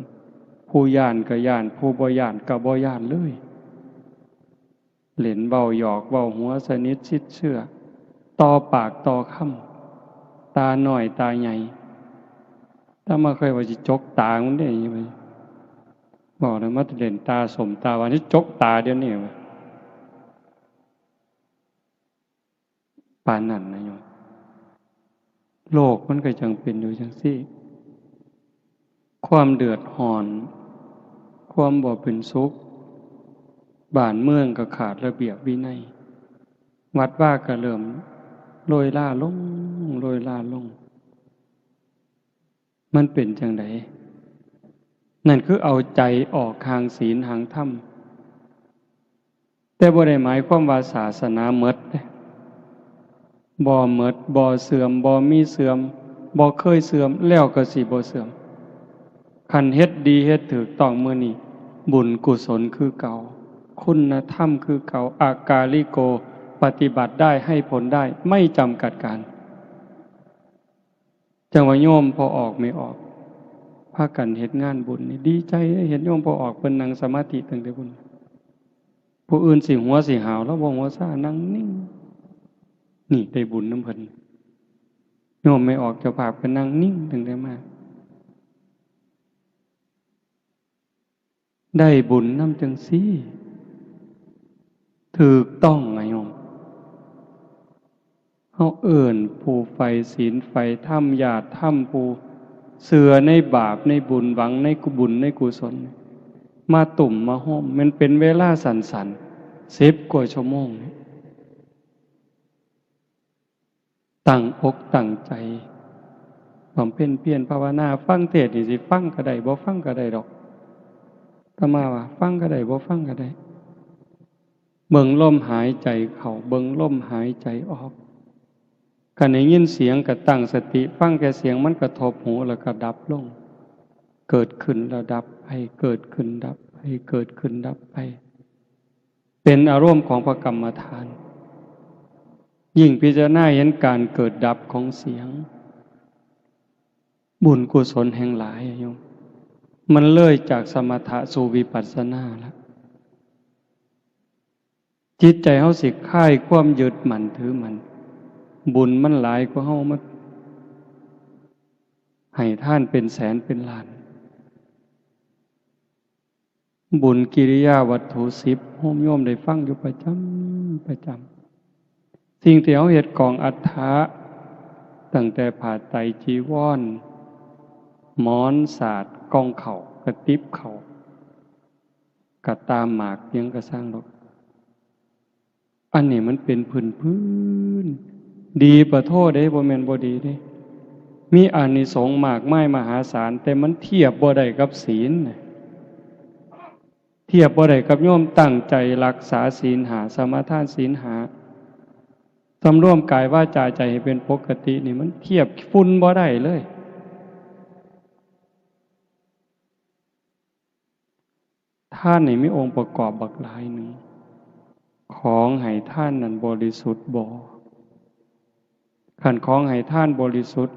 ผู้ย้านก็ย้านผู้บ่ย้านก็บ่ย้านเลยเล่นเว้าหยอกเว้าหัวสนิทชิดเชื่อต่อปากต่อคำตาน้อยตาใหญ่ถ้ามาเคยว่าสิจกตามันได้ยังไงบอกเลยมาเล่นตาสมตาวันนี้จกตาเดี๋ยวนี้ว่าปานนั้นนะโยมโลกมันก็จังเป็นอยู่จังซี่ความเดือดร้อน ความบ่เป็นสุขบ้านเมืองก็ขาดระเบียบวินัยวัดว่าก็เริ่มโรยล่าลงโรยล่าลงมันเป็นจังไดนั่นคือเอาใจออกทางศีลทางธรรมแต่บ่ได้หมายความว่าศาสนาหมดเด้บ่หมดบ่เสื่อมบ่มีเสื่อมบ่เคยเสื่อมแล้วก็สิบ่เสื่อมคันเฮ็ดดีเฮ็ดถูกต้องมื้อนี้บุญกุศลคือเก่าคุณธรรมคือเก่าอากาลิโกปฏิบัติได้ให้ผลได้ไม่จำกัดการจังว่าโยมพอออกไม่ออกพากันเฮ็ดงานบุญนี่ดีใจเห็นโยมพอออกเพิ่นนั่งสมาธิตั้งแต่บุญผู้อื่นสิหัวสิหาวแล้วบ่หัวซ่านั่งนิ่งนี่ได้บุญนำเพิ่นโยมไม่ออกเจ้าภาพก็นั่งนิ่งตั้งแต่มาได้บุญนำจังซี่ถูกต้องไงโยมเฮาเอิ้นผู้ใฝ่ศีลใฝ่ธรรมญาติธรรมผู้เชื่อในบาปในบุญหวังในบุญในกุศลมาตุ่มมาห้อมมันเป็นเวลาสั้นๆ10 กว่าชั่วโมงตั้งอกตั้งใจบำเพ็ญเพียรภาวนาฟังเทศน์นี่สิฟังก็ได้บ่ฟังก็ได้ดอกอาตมาว่าฟังก็ได้บ่ฟังก็ได้เบิ่งลมหายใจเข้าเบิ่งลมหายใจออกคันได้ยินเสียงก็ตั้งสติฟังแค่เสียงมันกระทบหูแล้วก็ดับลงเกิดขึ้นแล้วดับไปเกิดขึ้นดับไปเกิดขึ้นดับไปเป็นอารมณ์ของพระกรรมฐานยิ่งพิจารณาเห็นการเกิดดับของเสียงบุญกุศลแห่งหลายโยมมันเลยจากสมถะสู่วิปัสสนาแล้วจิตใจเฮาสิคลายความยึดมั่นถือมั่นบุญมันหลายกว่าเฮามาให้ท่านเป็นแสนเป็นล้านบุญกิริยาวัตถุ10โฮมโยมได้ฟังอยู่ประจำสิ่งที่เฮาเฮ็ดกองอัฏฐะตั้งแต่ผ้าไตรจีวรหมอนสาดกองเข่ากระติบเข่ากระตามหมากยังกระสร้างดอกอันนี้มันเป็นพื้นดีประโทษเด้บ่แม่นบ่ดีเด้ มีอานิสงส์มากมายมหาศาลแต่มันเทียบบ่ได้กับศีลเทียบบ่ได้กับโยมตั้งใจรักษาศีลหาสมาทานศีลหาสำรวมกายวาจาใจให้เป็นปกตินี่มันเทียบฝุ่นบ่ได้เลยท่านนี่มีองค์ประกอบบักหลายหนึ่งของให้ท่านนั้นบริสุทธิ์บ่ขันของให้ท่านบริสุทธิ์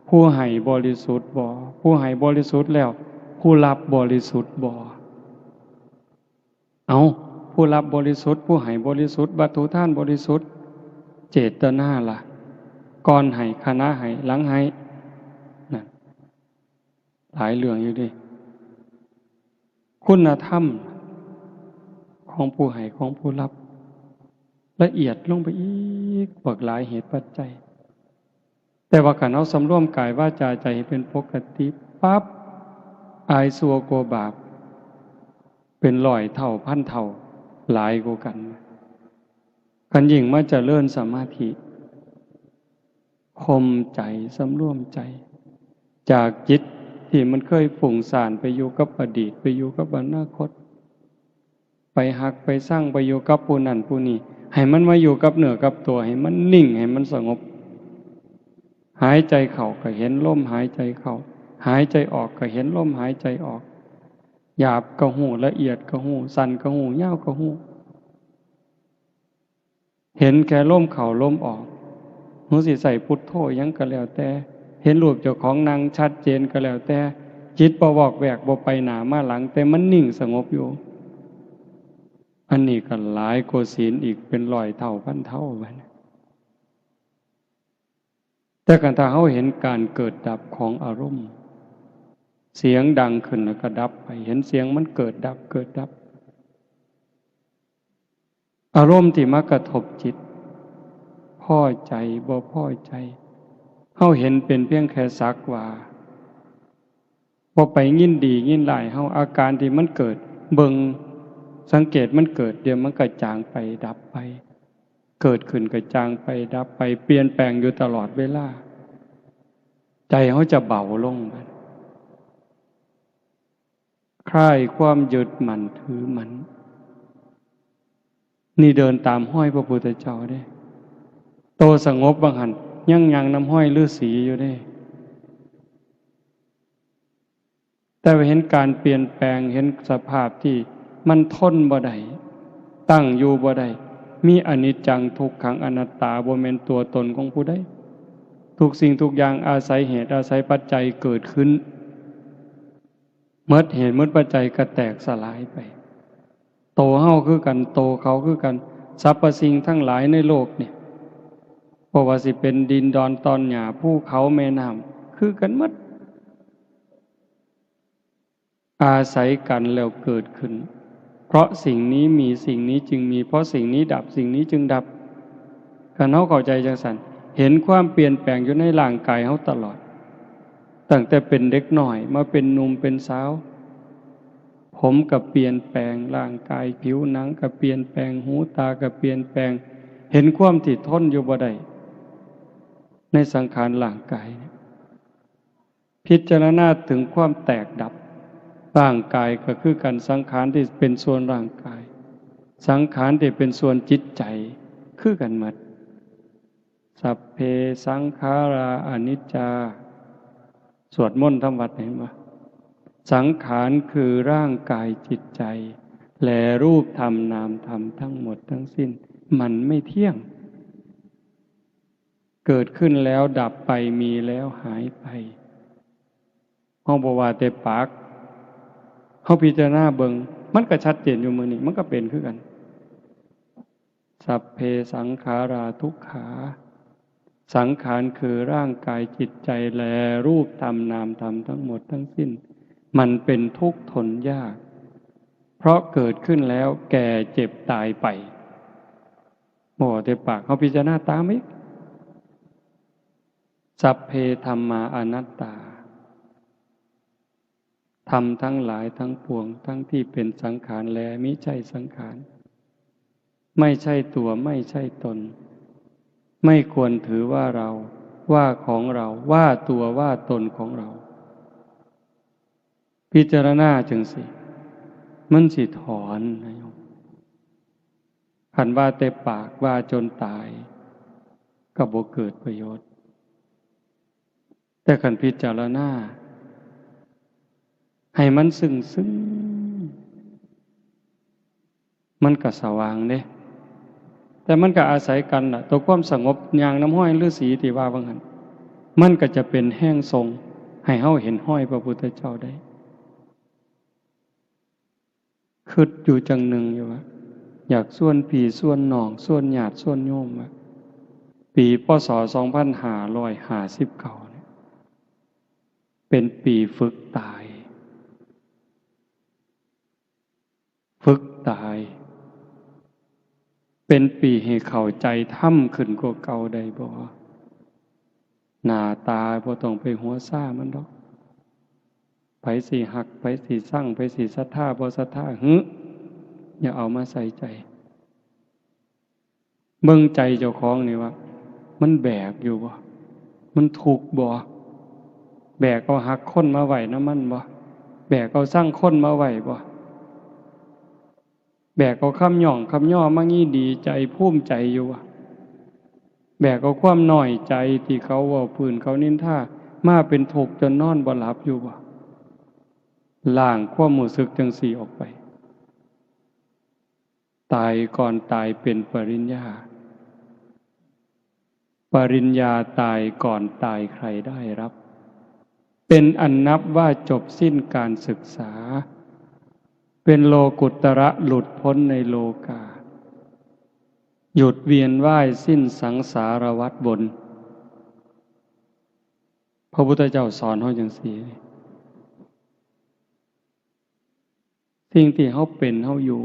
ผู้ให้บริสุทธิ์บ่ผู้ให้บริสุทธิ์แล้วผู้รับบริสุทธิ์บ่เอาผู้รับบริสุทธิ์ผู้ให้บริสุทธิ์วัตถุท่านบริสุทธิ์เจตนาล่ะก่อนให้คณะให้หลังให้นั่นหลายเรื่องอยู่ดิคุณธรรมของผู้ให้ของผู้รับละเอียดลงไปอีกบักหลายเหตุปัจจัยแต่ว่าการเอาสำรวมกายวาจาใจให้เป็นปกติปั๊บอายสัวโกบาปเป็นร้อยเท่าพันเท่าหลายกว่ากันยิ่งมาเจริญสมาธิข่มใจสำรวมใจจากจิตที่มันเคยฝุ่งซ่านไปอยู่กับอดีตไปอยู่กับอนาคตไปหักไปสร้างไปอยู่กับผู้นั้นผู้นี้ให้มันมาอยู่กับเนื้อกับตัวให้มันนิ่งให้มันสงบหายใจเข้าก็เห็นลมหายใจเข้าหายใจออกก็เห็นลมหายใจออกหยาบก็หูละเอียดก็หูสั่นก็หูยาวก็หูเห็นแค่ลมเข้าลมออกหูสิใส่พุทโธยังก็แล้วแต่เห็นรูปเจ้าของนางชัดเจนก็แล้วแต่จิตบ่วอกแวกบ่ไปหน้ามาหลังแต่มันนิ่งสงบอยู่อันนี้ก็หลายกว่าศีลอีกเป็นร้อยเท่าพันเท่าไปนะแต่กันถ้าเขาเห็นการเกิดดับของอารมณ์เสียงดังขึ้นแล้วก็ดับไปเห็นเสียงมันเกิดดับเกิดดับอารมณ์ที่มากระทบจิตพอใจบ่พอใจเขาเห็นเป็นเพียงแค่สักว่าพอไปยินดียินร้ายเขาอาการที่มันเกิดเบิ่งสังเกตมันเกิดเดี๋ยวมันก็จางไปดับไปเกิดขึ้นก็จางไปดับไปเปลี่ยนแปลงอยู่ตลอดเวลาใจเขาจะเบาลงไปคลายความยึดมั่นถือมั่นนี่เดินตามห้อยพระพุทธเจ้าได้โตสงบบางหันยังน้ำห้อยฤาษีอยู่ได้แต่เห็นการเปลี่ยนแปลงเห็นสภาพที่มันทนบ่ได้ตั้งอยู่บ่ได้มีอนิจจังทุกขังอนัตตาบ่แม่นตัวตนของผู้ใดทุกสิ่งทุกอย่างอาศัยเหตุอาศัยปัจจัยเกิดขึ้นเมื่อเหตุเมื่อปัจจัยก็แตกสลายไปโตเฮาคือกันโตเขาคือกันสรรพสิ่งทั้งหลายในโลกเนี่ยบ่ว่าสิเป็นดินดอนตอนหญ้าภูเขาแม่น้ำคือกันหมดอาศัยกันแล้วเกิดขึ้นเพราะสิ่งนี้มีสิ่งนี้จึงมีเพราะสิ่งนี้ดับสิ่งนี้จึงดับการเฮาเข้าใจจังซั่นเห็นความเปลี่ยนแปลงอยู่ในร่างกายเฮาตลอดตั้งแต่เป็นเด็กน้อยมาเป็นหนุ่มเป็นสาวผมก็เปลี่ยนแปลงร่างกายผิวหนังก็เปลี่ยนแปลงหูตาก็เปลี่ยนแปลงเห็นความที่ทนอยู่บ่ได้ในสังขารร่างกายพิจารณาถึงความแตกดับร่างกายก็คือกันสังขารที่เป็นส่วนร่างกายสังขารที่เป็นส่วนจิตใจคือกันหมดสัพเพสังขาราอนิจจาสวดมนต์ทำวัดเห็นไหมสังขารคือร่างกายจิตใจและรูปธรรมนามธรรมทั้งหมดทั้งสิ้นมันไม่เที่ยงเกิดขึ้นแล้วดับไปมีแล้วหายไปเฮาบ่ว่าแต่ปากเฮาพิจารณาเบิ่งมันก็ชัดเจนอยู่มื้อนี้มันก็เป็นคือกันสัพเพสังขาราทุกขาสังขารคือร่างกายจิตใจและรูปธรรมนามธรรมทั้งหมดทั้งสิ้นมันเป็นทุกข์ทนยากเพราะเกิดขึ้นแล้วแก่เจ็บตายไปบ่แต่ปากเฮาพิจารณาตามอีกสัพเพธัมมาอนัตตาธรรมทั้งหลายทั้งปวงทั้งที่เป็นสังขารและมิใช่สังขารไม่ใช่ตัวไม่ใช่ตนไม่ควรถือว่าเรา ว่าของเราว่าตัวว่าตนของเราพิจารณาจังสิมันสิถอนนะโยมคันว่าแต่ปากว่าจนตายก็บ่เกิดประโยชน์แต่คันพิจารณาให้มันซึ้งมันก็สว่างเด้แต่มันก็อาศัยกันน่ะตัวความสงบอย่างน้ำห้อยฤาษีที่ว่าว่างั้นมันก็จะเป็นแห้งทรงให้เฮาเห็นห้อยพระพุทธเจ้าได้คิดอยู่จังหนึ่งอยู่ว่าอยากส่วนพี่ส่วนน้องส่วนญาติส่วนโยมว่าปีพ.ศ. 2559เนี่ยเป็นปีฝึกตายเป็นปีให้เข้าใจธรรมขึ้นกว่าเก่าได้บ่หน้าตาบ่ต้องไปหัวซ่ามันดอกไผสิหักไผสิสั่งไผสิศรัทธาบ่ศรัทธาอย่าเอามาใส่ใจเบิ่งใจเจ้าของนี่ว่ามันแบกอยู่บ่มันทุกข์บ่แบกเอาหักคนมาไว้นำมันบ่แบกเอาสร้างคนมาไว้บ่แบกเอาคำหย่องคำย่อมางี้ดีใจภูมิใจอยู่บ่แบกเอาความน้อยใจที่เขาเว้าพื้นเขานินทามาเป็นทุกข์จนนอนบ่หลับอยู่บ่ล้างความรู้สึกจังสี่ออกไปตายก่อนตายเป็นปริญญาตายก่อนตายใครได้รับเป็นอันนับว่าจบสิ้นการศึกษาเป็นโลกุตระหลุดพ้นในโลกาหยุดเวียนว่ายสิ้นสังสารวัฏบนพระพุทธเจ้าสอนเฮาจังซี่สิ่งที่เฮาเป็นเฮาอยู่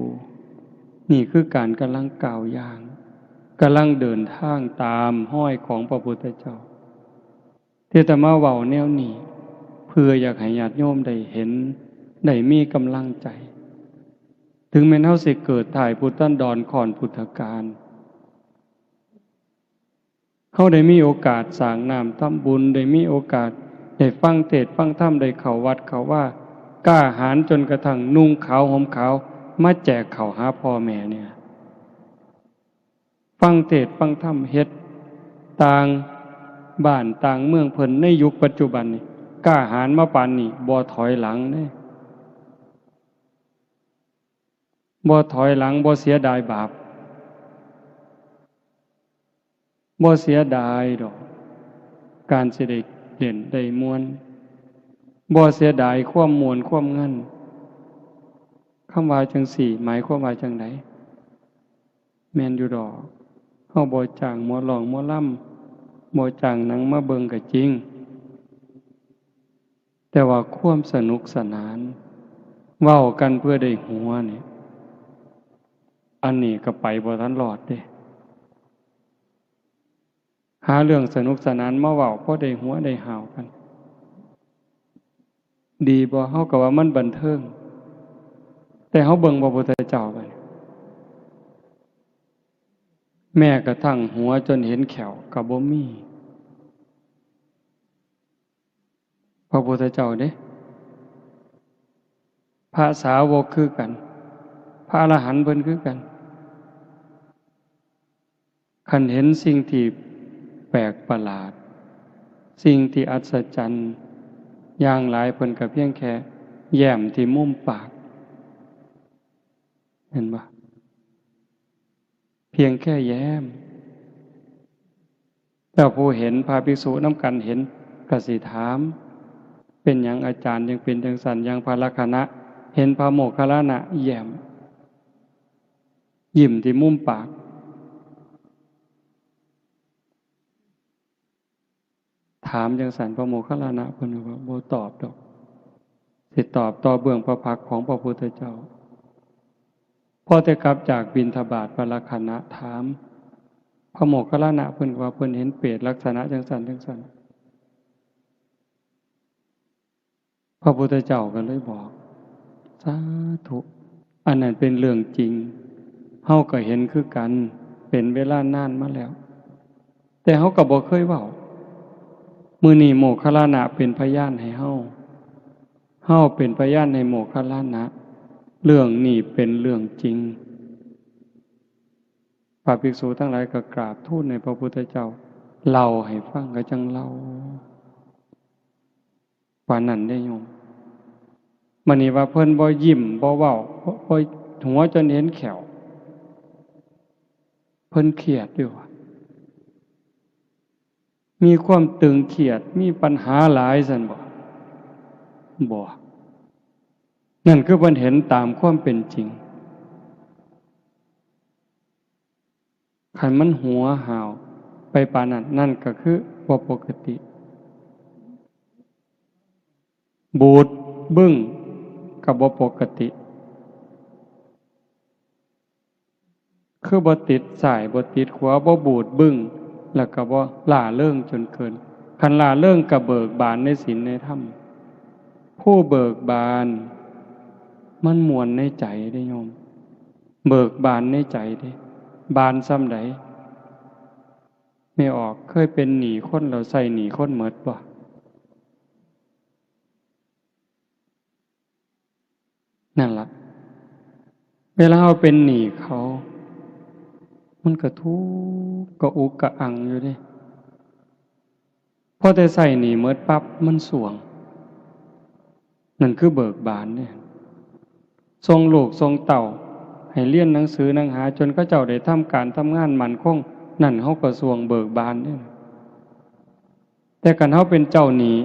นี่คือการกำลังก้าวย่างกำลังเดินทางตามห้อยของพระพุทธเจ้าที่จะมาเว้าแนวนี้เพื่ออยากให้ญาติโยมได้เห็นได้มีกำลังใจถึงแม้เฮาสิเกิดถ่ายพุทธันดรก่อนพุทธกาลเฮาได้มีโอกาสสร้างน้ำทำบุญได้มีโอกาสได้ฟังเทศน์ฟังธรรมได้เข้าวัดเข้าว่ากล้าหาญจนกระทั่งนุ่งขาวห่มขาวมาแจกข้าวหาพ่อแม่เนี่ยฟังเทศน์ฟังธรรมเฮ็ดต่างบ้านต่างเมืองเพิ่นในยุคปัจจุบันนี่กล้าหาญมาปานนี้บ่ถอยหลังเด้บ่ถอยหลังบ่เสียดายบาปบ่เสียดายดอกการสิได้เด่นได้มวลบ่เสียดายความมวลความเงินคำว่าจังสี่หมายความว่าจังไดแม่นอยู่ดอกเฮาบ่จ้างหมอร้องหมอลำบ่จ้างหนังมาเบิ่งก็จริงแต่ว่าความสนุกสนานเว้ากันเพื่อได้หัวนี่อันนี้ก็ไปบ่ทันรอดเด้หาเรื่องสนุกสนานมาเว้าพอได้หัวได้หาวกันดีบ่เฮาก็ว่ามันบันเทิงแต่เฮาเบิ่งพระพุทธเจ้าไปแม้กระทั่งหัวจนเห็นแขวก็บ่มีพระพุทธเจ้าเด้พระสาวกคือกันพระอรหันต์เพิ่นคือกันคันเห็นสิ่งที่แปลกประหลาดสิ่งที่อัศจรรย์อย่างหลายเพิ่นก็เพียงแค่แย้มที่มุมปากเห็นบ่เพียงแค่แย้มแต่ผู้เห็นพระภิกษุนำกันเห็นก็สิถามเป็นหยังอาจารย์ยังเป็นจังซั่นอย่างพระลักขณะเห็นพระโมคคัลลานะแย้มยิ้มที่มุมปากถามจังซั่นพระโมคคัลลานะเพิ่นว่าบ่ตอบดอกสิตอบต่อเบื้องพระพักตร์ของพระพุทธเจ้าพอแต่กลับจากบิณฑบาตพระลักขณะถามพระโมคคัลลานะเพิ่นว่าเพิ่นเห็นเปรตลักษณะจังซั่นจังซั่นพระพุทธเจ้าก็เลยบอกสาธุอันนั้นเป็นเรื่องจริงเฮาก็เห็นคือกันเป็นเวลานานมาแล้วแต่เฮาก็บ่เคยเว้า มื้อนี้โมคคัลลานะเป็นพยานให้เฮาเฮาเป็นพยานในโมคคัลลานะเรื่องนี้เป็นเรื่องจริงพระภิกษุทั้งหลายก็กราบทูลในพระพุทธเจ้าเล่าให้ฟังก็จังเล่าว่านั้นได้โยมมื้อนี้ว่าเพิ่นบ่ยิ้มบ่เว้าบ่หัวจนเห็นแขวเพิ่นเครียดอยู่มีความตึงเครียดมีปัญหาหลายซั่นบ่นั่นคือเพิ่นเห็นตามความเป็นจริงคันมันหัวหาวไปปานนั้นนั่นก็คือบ่ปกติบูดบึ้งก็บ่ปกติคือบ่ติดสายบ่ติดขวาบ่บูดบึ้งแล้วก็บ่ล่าเริงจนเกินคันล่าเริงก็เบิกบานในศีลในธรรมผู้เบิกบานมันม่วนในใจได้โยมเบิกบานในใจเด้บานส่ำใดไม่ออกเคยเป็นหนี้คนแล้วใส่หนี้คนหมดบ่นั่นล่ะเวลาเราเป็นหนี้เขามันก็ทุกข์ก็อุกกะอังอยู่เด้พอแต่ใส่หนี้หมดปั๊บมันสวงนั่นคือเบิกบานเนี่ยทรงลูกทรงเต่าให้เรียนหนังสือหนังหาจนเขาเจ้าได้ทำการทำงานมั่นคงนั่นเฮาก็สวงเบิกบานเด้แต่คันเฮาเป็นเจ้าหนี้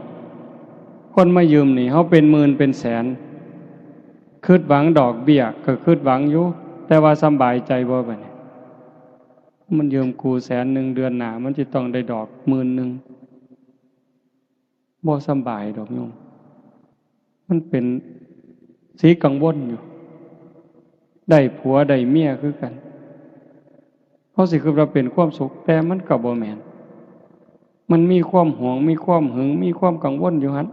คนมายืมหนี้เฮาเป็นหมื่นเป็นแสนคิดหวังดอกเบี้ยก็คิดหวังอยู่แต่ว่าสำบายใจบ่บัดนี้มันยืมกู100,000เดือนหน้ามันสิต้องได้ดอก10,000บ่สำบายดอกโยมมันเป็นสีกังวลอยู่ได้ผัวได้เมียคือกันเขาสิคือเราเป็นความสุขแต่มันก็บ่แม่นมันมีความหวงมีความหึงมีความกังวลอยู่หั่น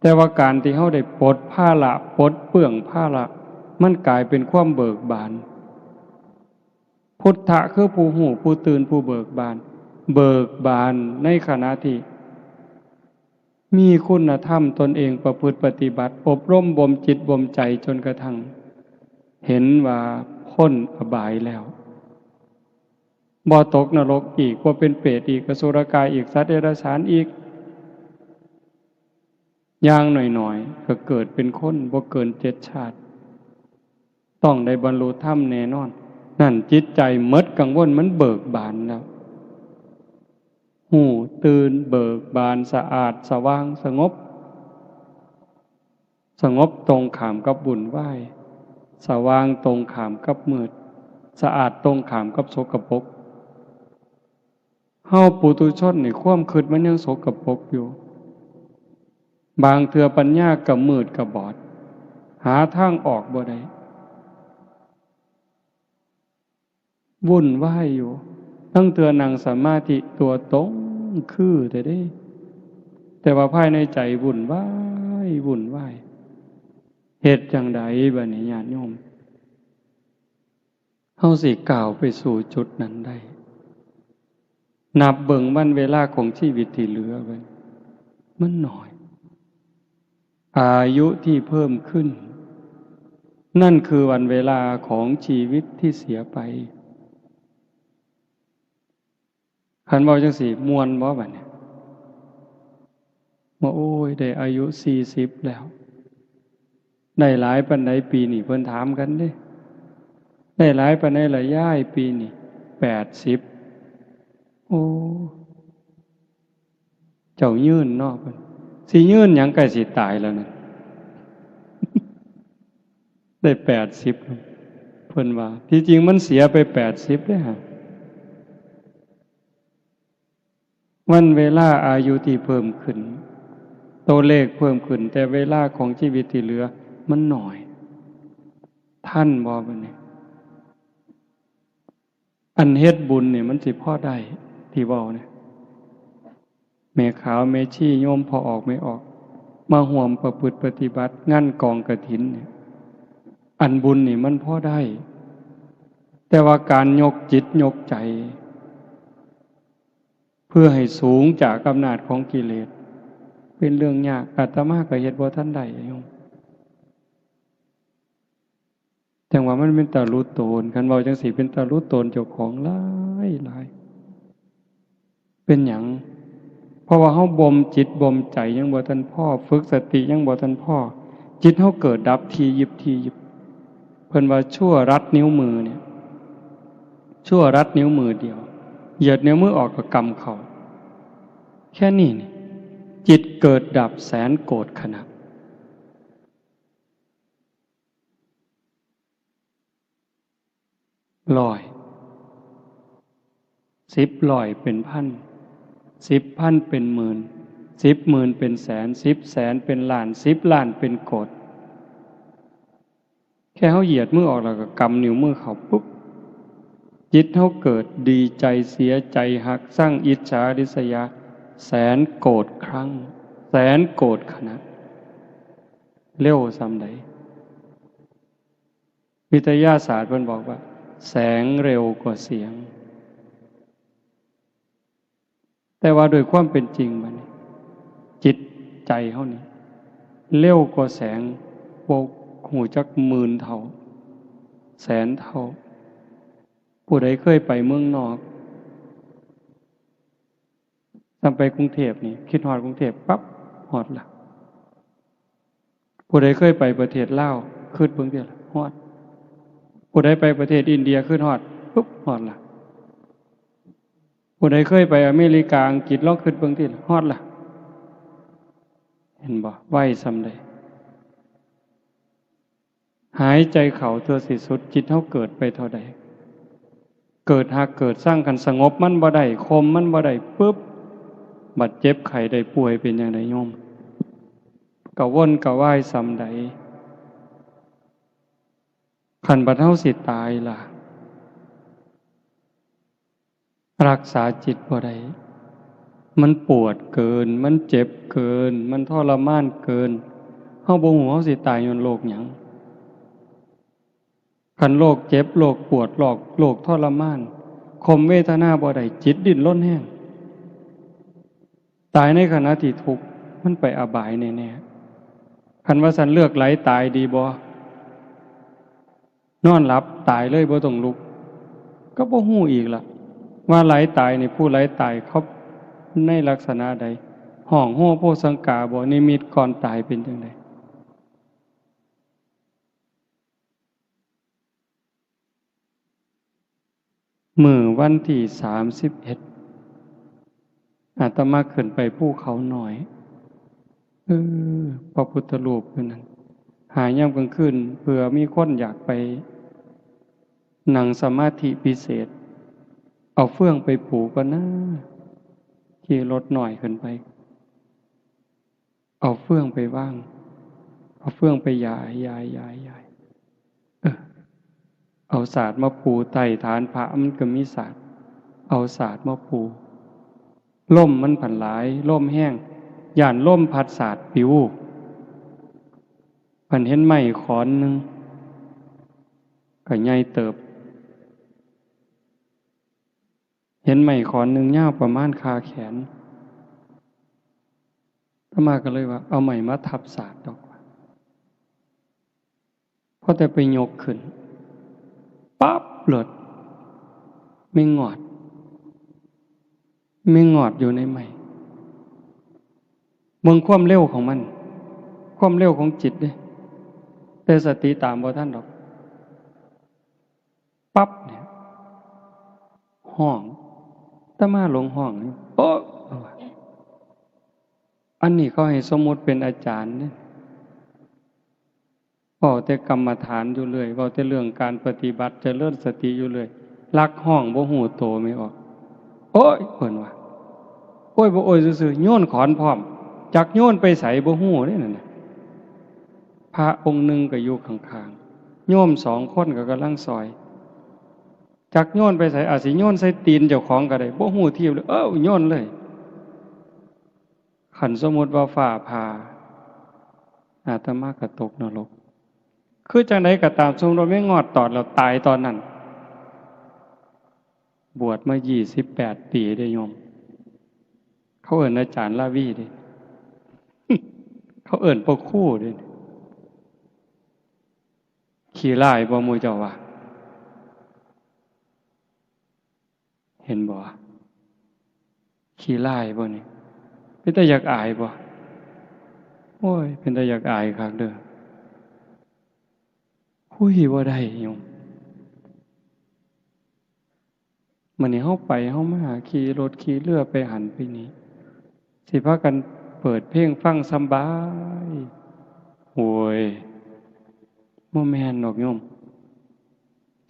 แต่ว่าการที่เฮาได้ปลดภาระปลดเปลื้องภาระมันกลายเป็นความเบิกบานพุทธะคือผู้หูผู้ตื่นผู้เบิกบานเบิกบานในขณะที่มีคุณธรรมตนเองประพฤติปฏิบัติอบรมบ่มจิตบ่มใจจนกระทั่งเห็นว่าพ้นอบายแล้วบ่ตกนรกอีกบ่เป็นเปรตอีกอสุรกายอีกสัตว์เดรัจฉานอีกอย่างหน่อยๆก็เกิดเป็นคนบ่เกิน7 ชาติต้องได้บรรลุธรรมแน่นอนนั่นจิตใจหมดกังวลมันเบิกบานแล้วหูตื่นเบิกบานสะอาดสว่างสงบตรงข้ามกับวุ่นวายสว่างตรงข้ามกับมืดสะอาดตรงข้ามกับสกปรกเฮาปุถุชนนี่ความคิดมันยังสกปรกอยู่บางเทื่อปัญญาก็มืดก็บอดหาทางออกบ่ได้วุ่นวายอยู่ตั้งเทื่อนั่งสมาธิตัวตรงคือแต่ว่าภายในใจวุ่นวายเหตุจังใดบัดนี้ญาติโยมเฮาสิก้าวไปสู่จุดนั้นได้นับเบิ่งวันเวลาของชีวิตที่เหลือไว้มันน้อยอายุที่เพิ่มขึ้นนั่นคือวันเวลาของชีวิตที่เสียไปคันเว้าจังซี่ม่วนบ่บัดนี้ว่าโอ้ยได้อายุ40แล้วได้หลายปานใดปีนี้เพิ่นถามกันเด้ได้หลายปานใดล่ะยายปีนี้80โอ้เจ้ายืนเนาะเพิ่นสิยืนหยังใกล้สิตายแล้วนั่นได้80เพิ่นว่าที่จริงมันเสียไป80เด้อฮะวันเวลาอายุที่เพิ่มขึ้นตัวเลขเพิ่มขึ้นแต่เวลาของชีวิตที่เหลือมันน้อยท่านบ่บัดนี้อันเฮ็ดบุญนี่มันสิพอได้ที่เว้าเนี่ยแม่ขาวแม่ชีโยมพอออกไม่ออกมาร่วมประพฤติปฏิบัติงานกองกฐินเนี่ยอันบุญนี่มันพอได้แต่ว่าการยกจิตยกใจ เพื่อให้สูงจากอำนาจของกิเลสเป็นเรื่องยากอาตมาก็เฮ็ดบ่ทันได้โยมจังว่ามันเป็นตารู้ตนคันเว้าจังซี่เป็นตารู้ตนเจ้าของหลายหลายเป็นหยังเพราะว่าเฮาบ่มจิตบ่มใจยังบ่ทันพอฝึกสติยังบ่ทันพอจิตเฮาเกิดดับทียิบทียิบเพิ่นว่าชั่วรัดนิ้วมือเนี่ยชั่วรัดนิ้วมือเดียวเหยียดนิ้วมือออกก็กำเข้าแค่นี้นี่จิตเกิดดับแสนโกรธขณะร้อย10,000เป็นพัน10,000เป็นหมื่น10,000เป็นแสน10,000,000เป็นล้าน10,000,000เป็นโกรธแค่เขาเหยียดมือออกแล้วก็กำนิ้วมือเขาปุ๊บจิตเขาเกิดดีใจเสียใจหักสร้างอิจฉาริษยาแสนโกรธครั้งแสนโกรธขณะเร็วซ้ำใดวิทยาศาสตร์เพิ่นบอกว่าแสงเร็วกว่าเสียงแต่ว่าโดยความเป็นจริงมันจิตใจเขานี่เร็วกว่าแสงโบกหูจักหมื่นเท่าแสนเท่าผู้ใดเคยไปเมืองนอกตามไปกรุงเทพนี่คิดฮอดกรุงเทพปั๊บฮอดละผู้ใดเคยไปประเทศลาวคิดเบิ่งเด้อล่ะฮอดผู้ใดไปประเทศอินเดียคิดฮอดปุ๊บฮอดละผู้ใดเคยไปอเมริกาอังกฤษลองคิดเบิ่งติฮอดละเห็นบ่ไวส่ำใดหายใจเข้าเทื่อสิสุดจิตเฮาเกิดไปเท่าใดเกิดหากเกิดสร้างกันสงบมันบ่ได้คมมันบ่ได้ปึ๊บบัดเจ็บไข้ได้ป่วยเป็นจังไดโยมกะวนกะวายส่ำใดคันบัดเฮาสิตายล่ะรักษาจิตบ่ได้มันปวดเกินมันเจ็บเกินมันทรมานเกินเฮาบ่ฮู้เฮาสิตายย้อนโรคหยังคันโรคเจ็บโรคปวดโรคทรมานข่มเวทนาบ่ได้จิตดิ้นรนแรงตายในขณะที่ทุกข์มันไปอบายแน่ๆคันว่าสันเลือกไหลตายดีบ่นอนหลับตายเลยบ่ต้องลุกก็บ่ฮู้อีกล่ะว่าไหลตายนี่ผู้ไหลตายเขาในลักษณะใดห้องโหโพสังกาบ่นิมิตก่อนตายเป็นจังไดมื้อวันที่31อาตมาขึ้นไปภูเขาหน่อยพระพุทธรูปอยู่นั่นหายามกลางคืนเผื่อมีคนอยากไปนั่งสมาธิพิเศษเอาเฟื่องไปปลูกก็นะขี่รถหน่อยขึ้นไปเอาเฟื่องไปว่างเอาเฟื่องไปยายเอาศาสตร์มาปูไต่ฐานพระมันก็มีศาสตร์เอาศาสตร์มาปูล่มมันผันหลายล่มแห้งย่านล่มพัดศาสตร์ปิวผันเห็นไม้ขอนหนึ่งก็ใหญ่เติบเห็นไม้ขอนหนึ่งยาวประมาณคาแขนอาตมาก็เลยว่าเอาไม้มาทับศาสตร์ดอกพอแต่ไปยกขึ้นปั๊บหลดไม่งอดอยู่ในไม้เมืองความเร็วของมันความเร็วของจิตเด้แต่สติตามบ่ทันดอกปั๊บเนี่ยห้องอาตมาลงห้องนี่โอ๊ะอันนี้เขาให้สมมุติเป็นอาจารย์เนี่ยเว้าแต่กรรมฐานอยู่เรื่อยเว้าแต่เรื่องการปฏิบัติเจริญสติอยู่เรื่อยลักห้องบ่ฮู้โตไม่ออกโอ๊ยเพิ่นว่าโอ้ยบ่โอ้ยซื่อๆโยนขอนพร้อมจักโยนไปไสบ่ฮู้เด้นั่นน่ะพระองค์หนึ่งก็อยู่ข้างๆโยม2คนก็กำลังซอยจักโยนไปไสอาจสิโยนใส่ตีนเจ้าของก็ได้บ่ฮู้ทีเลยโยนเลยคันสมมุติว่าฟ้าผ่าอาตมาก็ตกนรกคือจังไดก็ตามสมมุติว่าไม่งอดตอดแล้วตายตอนนั้นบวชมา28 ปีได้โยม เขาเอิ้นอาจารย์ลาวีเด้ เขาเอิ้นพ่อครูเด้ขี้ร้ายบ่หมู่เจ้าว่าเห็นบ่ขี้ร้ายบ่นี่เป็นตาอยากอายบ่โอ้ยเป็นตาอยากอายคักเด้อคุยบ่ได้โยมมื้อนี้เฮาไปเฮามาขี่รถขี่เรือไปหันไปนี้สิพากันเปิดเพลงฟังสำบายโอ้ยบ่แม่นดอกโยม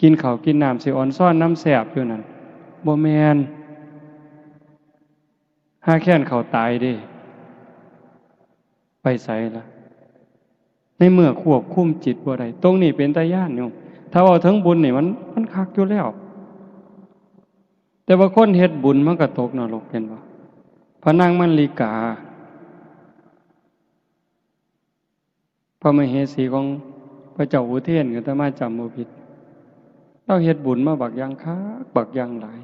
กินข้าวกินน้ำสิอ่อนซ้อนน้ำแซ่บอยู่นั่นบ่แม่นหาแค้นเขาตายเด้ไปไสล่ะในเมื่อควบคุมจิตบ่ได้ตรงนี้เป็นตาย้านโยมถ้าว่าถึงบุญนี่มันคักอยู่แล้วแต่ว่าคนเฮ็ดบุญมันก็ตกนรกเห็นบ่พระนางมัลลิกาพระมเหสีของพระเจ้าอุเทนก็อาตมาจำบ่ผิดเราเฮ็ดบุญมาบักอย่างคักบักอย่างหลาย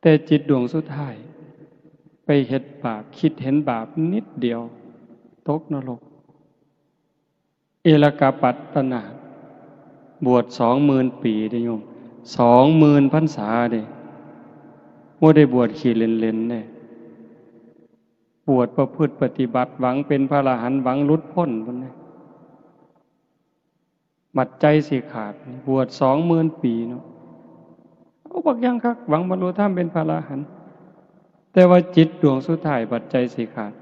แต่จิตดวงสุดท้ายไปเฮ็ดบาปคิดเห็นบาปนิดเดียวตกนรกเอลกาปัตตนาบวช20,000 ปีเด้โยม20,000 พรรษาเด้บ่ได้บวชขี้เล่นๆเด้บวชประพฤติปฏิบัติหวังเป็นพระอรหันต์หวังหลุดพ้นพุ่นเด้บัดใจสิขาดบวช20,000 ปีเนาะเอาบักอย่างคักหวังบรรลุธรรมเป็นพระอรหันต์แต่ว่าจิตดวงสุดท้ายบัดใจสิขาด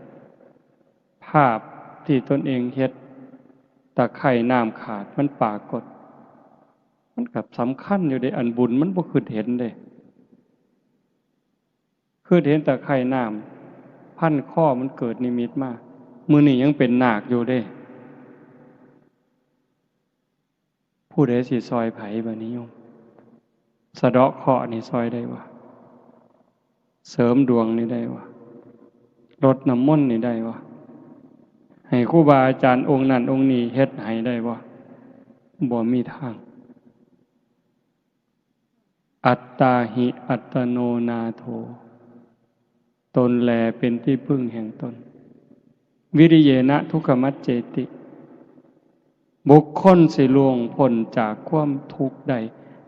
ภาพที่ตนเองเฮ็ดตะไคร่น้ำขาดมันปรากฏมันกับสำคัญอยู่ในอันบุญมันบ่คือเห็นเด้คือเห็นตะไคร่น้ำพันข้อมันเกิดนิมิตมามื้อนี้ยังเป็นนาคอยู่เด้ผู้ใดสิซอยไผบัดนี้โยมสะเดาะเคราะห์นี่ซอยได้บ่เสริมดวงนี่ได้บ่รดน้ำมนต์นี่ได้บ่ให้ครูบาอาจารย์องค์นั้นองค์นี้เฮ็ดให้ได้บ่มีทางอัตตาหิอัตโนนาโถตนแลเป็นที่พึ่งแห่งตนวิริเยนะทุกขมัจเจติบุคคลสิล่วงพ้นจากความทุกข์ได้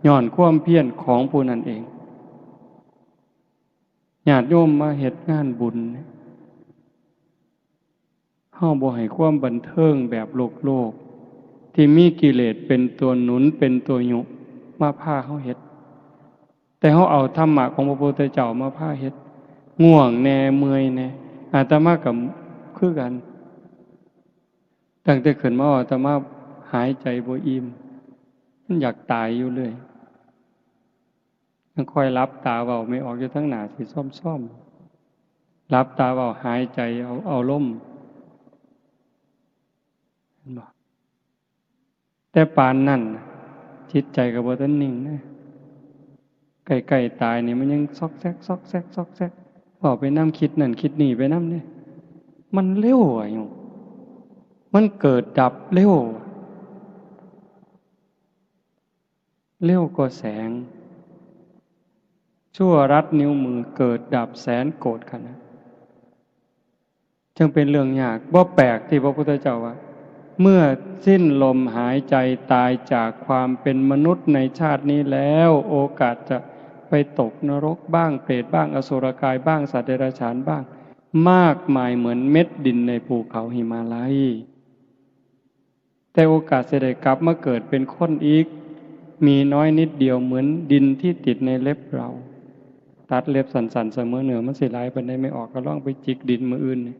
ย้อนความเพียรของผู้นั้นเองญาติโยมมาเฮ็ดงานบุญเฮาบ่ให้ความบันเทิงแบบโลกที่มีกิเลสเป็นตัวหนุนเป็นตัวยุมาพาเฮาเฮ็ดแต่เฮาเอาธรรมะของพระพุทธเจ้ามาพาเฮ็ดง่วงแน่เมื่อยแน่อาตมาก็คือกันตั้งแต่ขึ้นมาอาตมาหายใจบ่อิ่มมันอยากตายอยู่เลยมันค่อยรับตาเว้าไม่ออกอยู่ทั้งหน้าสิซ่อมๆรับตาเว้าหายใจเอาลมเห็นบ่แต่ปานนั้นจิตใจก็บ่ทันนิ่งนะใกล้ๆตายนี่มันยังซอกแซกซอกแซกซอกแซกเว้าไปนำคิดนั่นคิดนี่ไปนำเด้มันเร็วอ่ะโยมมันเกิดดับเร็วกว่าแสงชั่วรัดนิ้วมือเกิดดับแสนโกรธขนาดจึงเป็นเรื่องยากบ่แปลกที่พระพุทธเจ้าว่าเมื่อสิ้นลมหายใจตายจากความเป็นมนุษย์ในชาตินี้แล้วโอกาสจะไปตกนรกบ้างเปรตบ้างอสุรกายบ้างสัตว์เดรัจฉานบ้างมากมายเหมือนเม็ดดินในภูเขาหิมาลัยแต่โอกาสจะได้กลับมาเกิดเป็นคนอีกมีน้อยนิดเดียวเหมือนดินที่ติดในเล็บเราตัดเล็บสันๆเสมอเหนือมันสิหลายปานใดไม่ออกก็ลองไปจิกดินมื้ออื่นนี่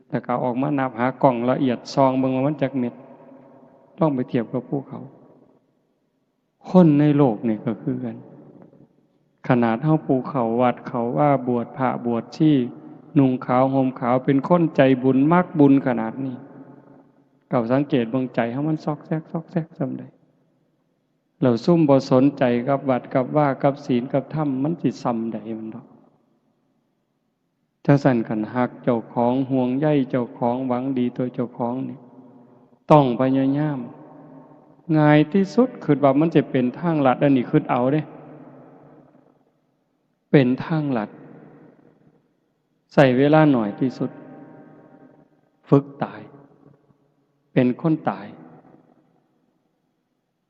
แต่ก็ออกมานับหากล่องละเอียดซองเบิ่งว่ามันจักเม็ดต้องไปเทียบกับภูเขาคนในโลกนี่ก็คือกันขนาดเฮาภูเขาวัดเขาว่าบวชพระบวชชีนุ่งขาวห่มขาวเป็นคนใจบุญมักบุญขนาดนี้ก็สังเกตเบิ่งใจเฮามันซอกแซกซำใดเราซุ่มบ่สนใจกับวัดกับว่ากับศีลกับธรรมมันสิซ้ำใดมันดอกจังซั่นคันฮักเจ้าของห่วงใยเจ้าของหวังดีตัวเจ้าของนี่ต้องพยายามง่ายที่สุดคิดว่ามันจะเป็นทางลัดอันนี้คิดเอาเด้เป็นทางลัด ใส่เวลาหน่อยที่สุดฝึกตายเป็นคนตาย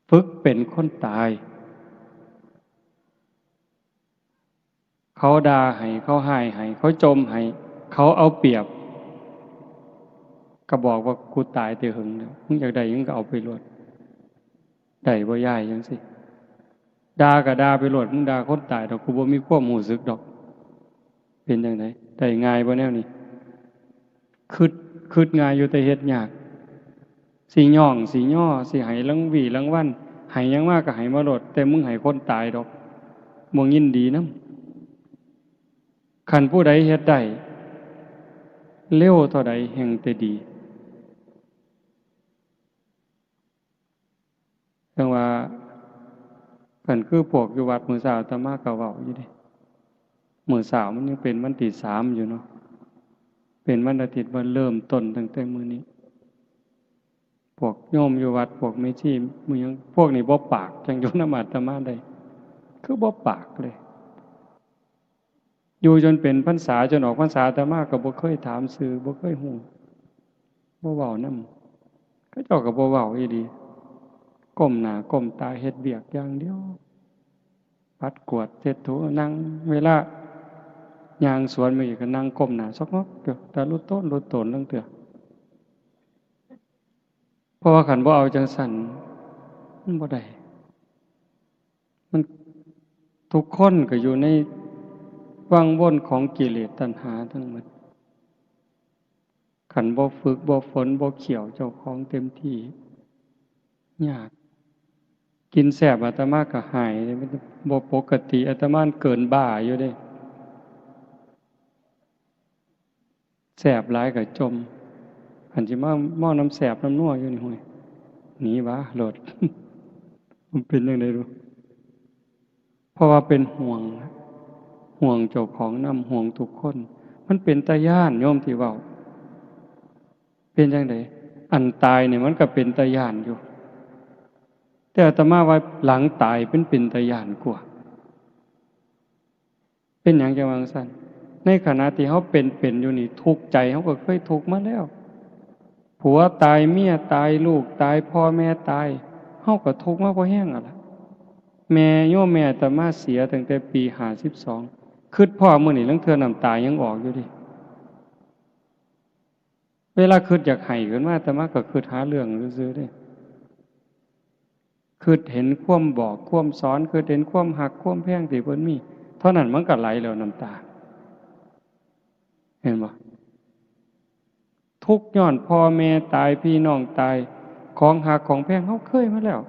ฝึกเป็นคนตายเขาด่าให้เขาให้ให้เขาจมให้เขาเอาเปรียบก็บอกว่ากูตายแต่หึงแล้วมึงอยากได้ยังก็เอาไปรวดได้บ่ย่ายจังสิด่าก็ด่าไปรวดมึงด่าคนตายดอกกูบ่มีความรู้สึกดอกเป็นจังไดได้ง่ายบ่แนวนี้คิดง่ายอยู่แต่เฮ็ดยากสิย่องสิย่อสิให้รางวีรางวัลให้หยังมากก็ให้มาโลดแต่มึงให้คนตายดอกบ่ยินดีนำคันผู้ใดเฮ็ดได้เร็วเท่าใดแห่งแต่ดีจังว่าคันคือพวกอยู่วัดมื้อเช้าอาตมาก็เว้าอยู่เด้มื้อเช้ามันยังเป็นวันที่3อยู่เนาะเป็นวันอาทิตย์วันเริ่มต้นตั้งแต่มื้อนี้พวกโยมอยู่วัดพวกแม่ชีมื้อยังพวกนี้บ่ปากจังอยู่นำอาตมาได้คือบ่ปากเลยอยู่จนเป็นพรรษาจนออกพรรษาอาตมาก็บ่เคยถามชื่อบ่เคยฮู้บ่เว้านำเขาเจ้าก็บ่เว้าอีหลีก้มหน้าก้มตาเฮ็ดเวียกอย่างเดียวปัดกวาดเช็ดถูนั่งเวลาย่างสวนมาอีกก็นั่งก้มหน้าซอกงอกเดี๋ยวตาลุดต้นลุดตนลังเถื่อเพราะว่าขันบ่เอาจังสั่นมันบ่ได้มันทุกคนก็อยู่ในวังวนของกิเลสตัณหาทั้งหมดขันบ่ฝึกบ่ฝนบ่เขี่ยวเจ้าของเต็มที่ยากกินแซ่บอาตมาก็หายมันบ่ปกติอาตมาเกินบ้าอยู่เด้แซ่บหลายก็จมอันสิมาหม้อน้ำแซ่บน้ำนัวอยู่นี่ห้วยหนีวะโลด มันเป็นจังได๋รู้เพราะว่าเป็นห่วงเจ้าของนำห่วงทุกคนมันเป็นตาย้านโยมที่เว้าเป็นจังได๋อันตายเนี่ยมันก็เป็นตาย้านอยู่แต่อาตมาว่าหลังตายเป็นตาย้านกว่าเป็นหยังจังว่าจังซั่นในขณะที่เฮาเป็นอยู่นี่ทุกข์ใจเฮาก็เคยทุกข์มาแล้วผัวตายเมียตายลูกตายพ่อแม่ตายเฮาก็ทุกข์มาบ่แห้งอ่ะล่ะแม่โยมแม่อาตมาเสียตั้งแต่ปี52คิดพ่อมื้อนี้ลังเทื่อน้ำตายังออกอยู่ดิเวลาคิดอยากให้ขึ้นมาอาตมาก็คิดหาเรื่องซื่อๆเด้คิดเห็นความบอกความสอนคิดเห็นความหักความแพงที่เพิ่นมีเท่านั้นมันก็ไหลแล้วน้ำตาเห็นบ่ทุกข์ย้อนพ่อแม่ตายพี่น้องตายของหักของแพงเฮาเคยมาแล้ว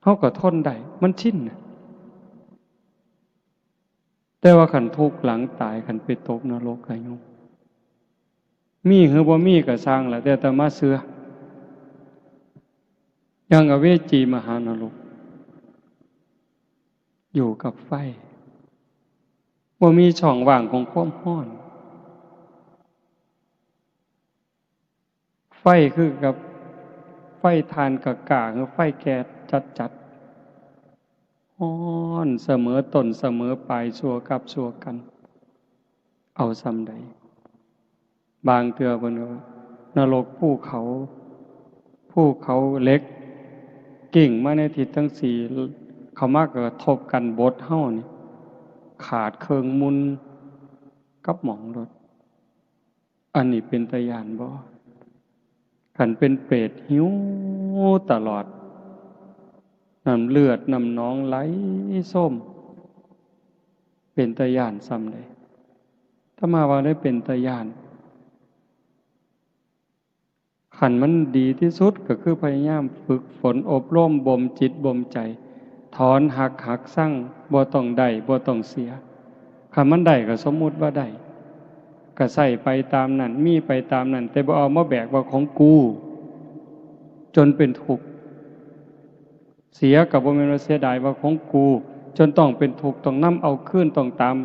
เฮาก็ทนได้มันชินน่ะแต่ว่าคันทุกข์หลังตายคันไปตกนรกก็ยุ่งมีหรือบ่มีก็สร้างล่ะแต่อาตมาเชื่ออย่างอเวจีมหานรกอยู่กับไฟบ่มีช่องว่างของความร้อนไฟคือกับไฟทานกะกะคือไฟแก๊สจัดๆร้อนเสมอต้นเสมอปลายชั่วกับชั่วกันเอาซำใดบางเทื่อเพิ่นว่านรกภูเขาเหล็กกิ่งมาในทิศทั้งสี่เขามากระทบกันบดเฮานี่ขาดเครื่องมุนกับหมองรถอันนี้เป็นตาย้านบ่คันเป็นเปรตหิวตลอดน้ำเลือดน้ำหนองไหลส้มเป็นตาย้านซ้ำใดถ้ามาว่าได้เป็นตาย้านขันมันดีที่สุดก็คือพยายามฝึกฝนอบรมบ่มจิตบ่มใจถอนหักสั่งบ่ต้องได้บ่ต้องเสียคันมันได้ก็สมมุติว่าได้ก็ใส่ไปตามนั้นมีไปตามนั้นแต่บ่เอามาแบกว่าของกูจนเป็นทุกข์เสียก็บ่แม่นว่าเสียดายว่าของกูจนต้องเป็นทุกข์ต้องนำเอาคืนต้องตาม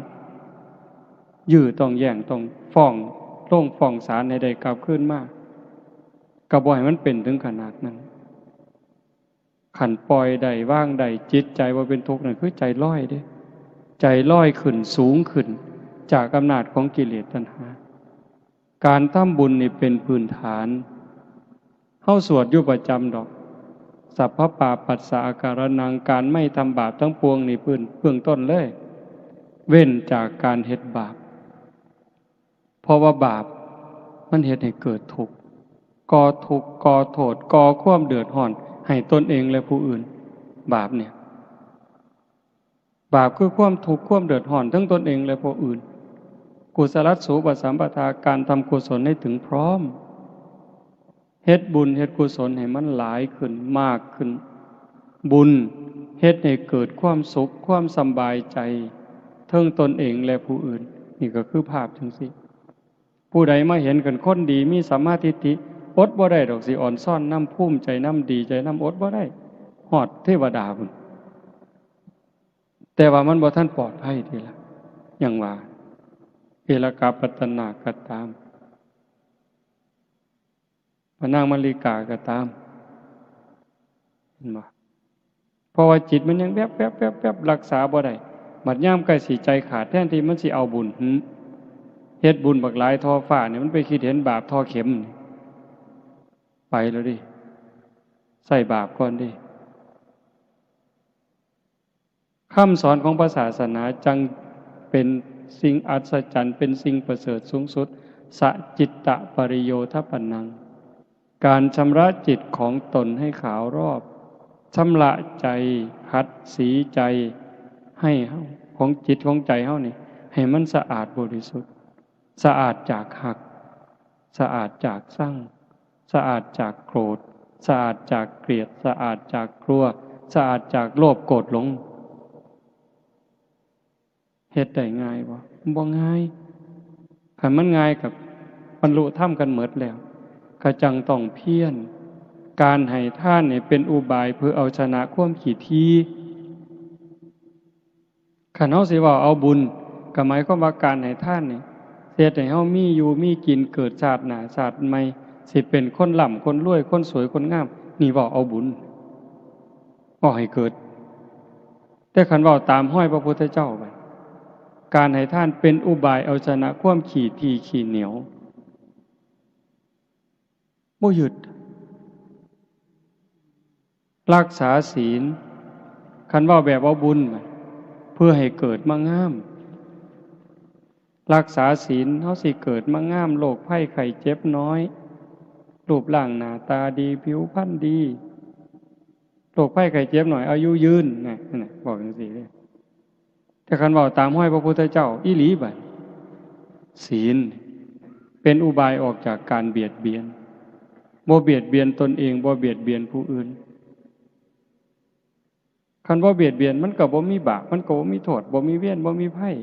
ยื้อต้องแย่งต้องฟ้องลงฟ้องศาลให้ได้กลับคืนมาก็บ่ให้มันเป็นถึงขนาดนั้นขันปล่อยได้ว่างได้จิตใจว่าเป็นทุกข์นั่นคือใจลอยเด้ ใจลอยขึ้นสูงขึ้นจากอำนาจของกิเลสตัณหาการทำบุญนี่เป็นพื้นฐานเฮาสวดอยู่ประจำดอกสัพพปาปัสสะอาการนังการไม่ทำบาปทั้งปวงนี่เบื้องต้นเลยเว้นจากการเฮ็ดบาปเพราะว่าบาปมันเฮ็ดให้เกิดทุกข์ก่อทุกข์ก่อโทษก่อความเดือดร้อนให้ตนเองและผู้อื่นบาปเนี่ยบาปคือความทุกข์ความเดือดร้อนทั้งตนเองและผู้อื่นกุศลสูปสัมปทาการทำกุศลให้ถึงพร้อมเฮ็ดบุญเฮ็ดกุศลให้มันหลายขึ้นมากขึ้นบุญเฮ็ดให้เกิดความสุขความสบายใจทั้งตนเองและผู้อื่นนี่ก็คือภาพจังซี่ผู้ใดมาเห็นกันคนดีมีสัมมาทิฏฐิอดบ่ได้ดอกสิอ่อนซ่อนน้ำภูมิใจน้ำดีใจน้ำอดบ่ได้ฮอดเทวดาพุ่นแต่ว่ามันบ่ทันปลอดภัยทีละอย่างว่าเอลกาปัตตนาก็ตามพระนางมลิกาก็ตามเห็นบ่เพราะว่าจิตมันยังแวบๆรักษาบ่ได้บัดยามใกล้สิใจขาดแทนที่มันสิเอาบุญเฮ็ดบุญบักหลายทอฟ้าเนี่ยมันไปคิดเห็นบาปทอเข็มไปแล้วดิใส่บาปก่อนดิคำสอนของพระศาสนาจังเป็นสิ่งอัศจรรย์เป็นสิ่งประเสริฐสูงสุดสัจิตตปริโยทปันนังการชำระจิตของตนให้ขาวรอบชำระใจขัดสีใจให้ของจิตของใจเฮานี่ให้มันสะอาดบริสุทธิ์สะอาดจากหักสะอาดจากสั่งสะอาดจากโกรธสะอาดจากเกลียดสะอาดจากกลัวสะอาดจากโลภโกรธหลงเฮ็ดได้ง่ายบ่ง่ายคันมันง่ายกับบรรลุธรรมกันหมดแล้วก็จังต้องเพียรการให้ทานเนี่ยเป็นอุบายเพื่อเอาชนะความขี้ทีคันเฮาสิว่าเอาบุญก็หมายความว่าการให้ทานนี่เฮ็ดให้เฮามีอยู่มีกินเกิดชาติหน้าชาติใหม่สิเป็นคนร่ำคนรวยคนสวยคนงามนี่ว่าเอาบุญบ่ให้เกิดแต่คันว่าตามห้อยพระพุทธเจ้าไปการให้ทานเป็นอุบายเอาชนะความขี้ทีขี้เหนียวบ่หยุดรักษาศีลคันว่าแบบว่าบุญเพื่อให้เกิดมางามรักษาศีลเฮาสิเกิดมางามโรคภัยไข้เจ็บน้อยรูปร่างหน้าตาดีผิวพรรณดีโรคภัยไข้เจ็บหน่อยอายุยืนนั่นน่ะบอกจังซี่เลยแต่คันว่าตามห้อยพระพุทธเจ้าอีหลีบัดศีลเป็นอุบายออกจากการเบียดเบียนบ่เบียดเบียนตนเองบ่เบียดเบียนผู้อื่นคันบ่เบียดเบียนมันก็บ่มีบาปมันก็บ่มีโทษบ่มีเวรบ่มีภัย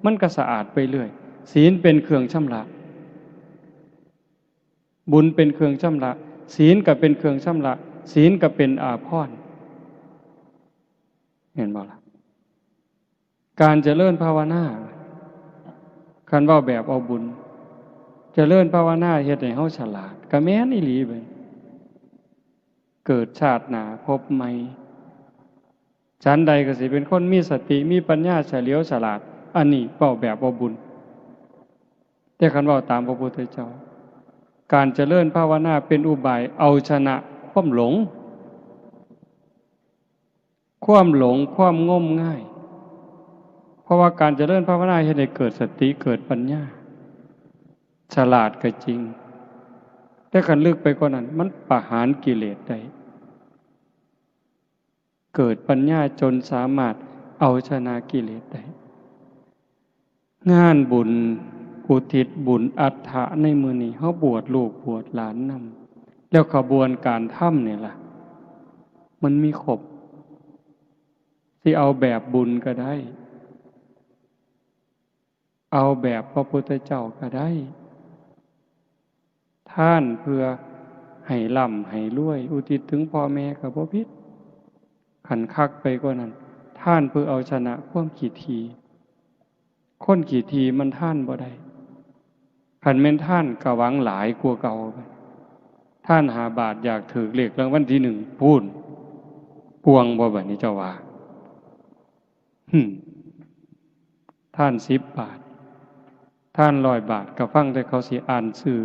มันก็สะอาดไปเรื่อยศีลเป็นเครื่องชำระบุญเป็นเครื่องชำระศีลก็เป็นเครื่องชำระศีลก็เป็นอาภรณ์เห็นบ่ล่ะการเจริญภาวนาคันว่าแบบเอาบุญเจริญภาวนาเฮ็ดให้เฮาฉลาดก็แม่นอีหลีเบิดเกิดชาติหน้าพบใหม่ฉันใดก็สิเป็นคนมีสติมีปัญญาเฉลียวฉลาดอันนี้เว้าแบบเอาบุญแต่คันเว้าตามพระพุทธเจ้าการเจริญภาวนาเป็นอุบายเอาชนะความหลงความงมง่ายเพราะว่าการเจริญภาวนาเฮ็ดให้เกิดสติเกิดปัญญาฉลาดก็จริงแต่คันลึกไปกว่านั้นมันประหารกิเลสได้เกิดปัญญาจนสามารถเอาชนะกิเลสได้งานบุญอุทิศบุญอัฏฐะในมื้อนี้เฮาบวชลูกบวชหลานนำแล้วขบวนการทำนี่ล่ะมันมีครบสิเอาแบบบุญก็ได้เอาแบบพระพุทธเจ้าก็ได้ท่านเพื่อให้ร่ำให้รวยอุทิศถึงพ่อแม่ก็บ่ผิดขันคักไปกว่านั้นท่านเพื่อเอาชนะความขี้ทีคนขี้ทีมันท่านบ่ได้ขันแม่นท่านก็หวังหลายกว่าเก่าท่านหาบาทอยากถือเลขรางวัลที่1พูนปวงบ่บัดนี้เจ้าว่า ท่าน10 บาทท่าน100 บาทก็ฟังแต่เขาสิอ่านชื่อ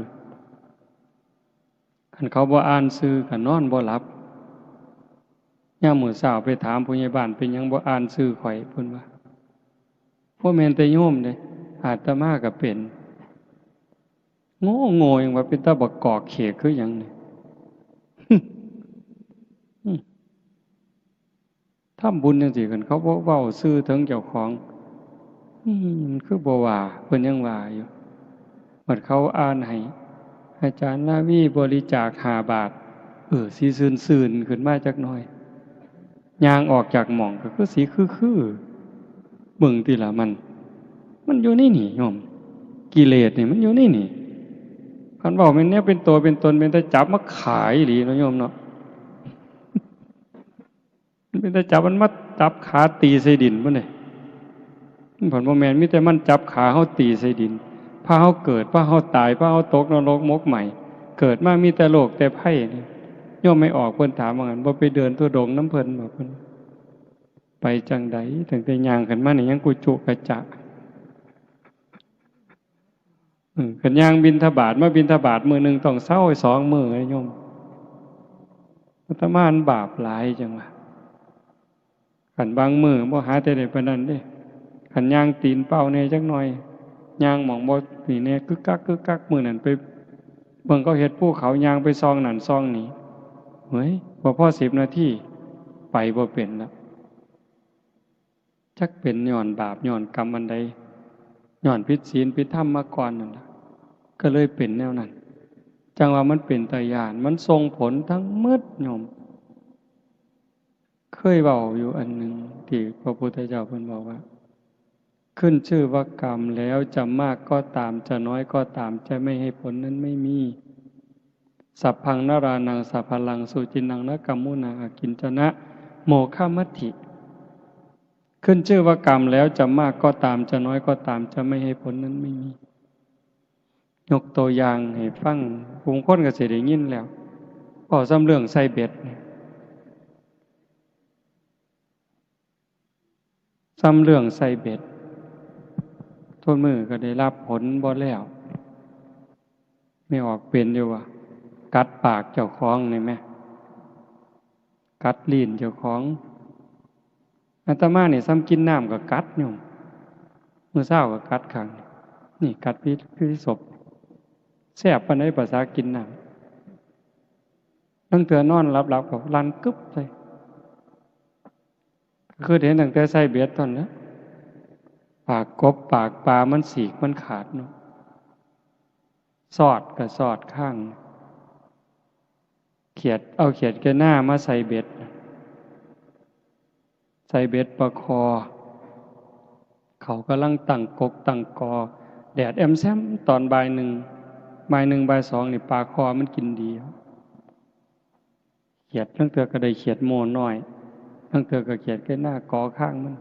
คันเขาบ่อ่านชื่อก็นอนบ่หลับยามมื้อเช้าไปถามผู้ใหญ่บ้านเป็นหยังบ่อ่านชื่อข่อยเพิ่นว่าบ่แม่นแต่โยมเด้อาตมาก็เป็นโง่โง่ยังว่าเป็นตาบักกอกเขกคือหยังนี่ ทำบุญจังซี่กันเขาบ่เว้าชื่อถึงเจ้าของมันคือบ่ว่าเพิ่นยังว่าอยู่บัดเขาอ่านให้อาจารย์นาวีบริจาค5 บาทสิซื่นๆขึ้นมาจักหน่อยย่างออกจากหม่องก็คือสิคือเบิ่งติล่ะมันอยู่ในนี่โยมกิเลสนี่มันอยู่ในนี่คันเว้าแม่นแนวเป็นตัวเป็นตนเป็นแต่จับมาขายอีหลีเนาะโยมเนาะมันเป็นแต่จับมันมาจับขาตีใส่ดินพุ่นนี่ผลบ่แม่นมีแต่มันจับขาเฮาตีใส่ดินพาเฮาเกิดพาเฮาตายพาเฮาตกนรกมกใหม่เกิดมามีแต่โลกแต่ไผ่นี่โยมไม่ออกเพิ่นถามว่างั้นบ่ไปเดินทุดงค์น้ำเพิ่นบ่เพิ่นไปจังใดตั้งแต่ย่างขึ้นมานี่ยังกุจุกระจะคันย่างบิณฑบาตมาบิณฑบาตมื้อนึงต้องเซา2 มื้อโยมอาตมาบาปหลายจังว่าคันบางมื้อบ่หาแต่ได้ปานนั้นเด้คันย่างตีนเป้าแน่จักหน่อยย่างหม่องบ่นี่แน่กึกกักมื้อนั้นไปเบิ่งเขาเฮ็ดภูเขาย่างไปซองนั่นซองนี้เฮ้ยบ่พอ10 นาทีไปบ่เป็นแล้วจักเป็นย้อนบาปย้อนกรรมอันใดย้อนผิดศีลผิดธรรมมาก่อนนั่นล่ะก็เลยเป็นแนวนั้นจังว่ามันเป็นตาย้านมันส่งผลทั้งหมดโยมเคยเว้าอยู่อันหนึ่งที่พระพุทธเจ้าเพิ่นบอกว่าขึ้นชื่อว่ากรรมแล้วจะมากก็ตามจะน้อยก็ตามจะไม่ให้ผลนั้นไม่มีสัพพังนรานังสัพพลังสุจินังนะกัมมุนาอากินจนะโมฆะมัตถิขึ้นชื่อว่ากรรมแล้วจะมากก็ตามจะน้อยก็ตามจะไม่ให้ผลนั้นไม่มียกตัวอย่างให้ฟังผู้คนก็สิได้ยินแล้วพอซ้ำเรื่องใส่เบ็ดเนี่ยซ้ำเรื่องใส่เบ็ดทุกมือก็ได้รับผลบ่แล้วไม่ออกเป็นอยู่ว่ากัดปากเจ้าของนี่แม่กัดลิ้นเจ้าของอาตมาเนี่ยซ้ำกินน้ำก็กัดโยมมื้อเช้าก็กัดข้างนี่กัดพิศพแซ่บปานใดภาษากินน้ำตั้งแต่นอนหลับๆก็ลั่นกึบใส่คือเห็นตั้งแต่ใส่เบ็ดตอนนั้นปากกบปากปลามันสีกมันขาดเนาะสอดก็สอดข้างเขียดเอาเขียดแก่หน้ามาใส่เบ็ดประคอเขากำลังตั้งกกตั้งกอแดดแอมแซมตอนบ่าย 1บ่าย 2นี่ปลาคอมันกินดีเขียดทั้งเตือก็ได้เขียดโมน้อยทั้งเตือก็เขียดแก่หน้ากอข้างมัน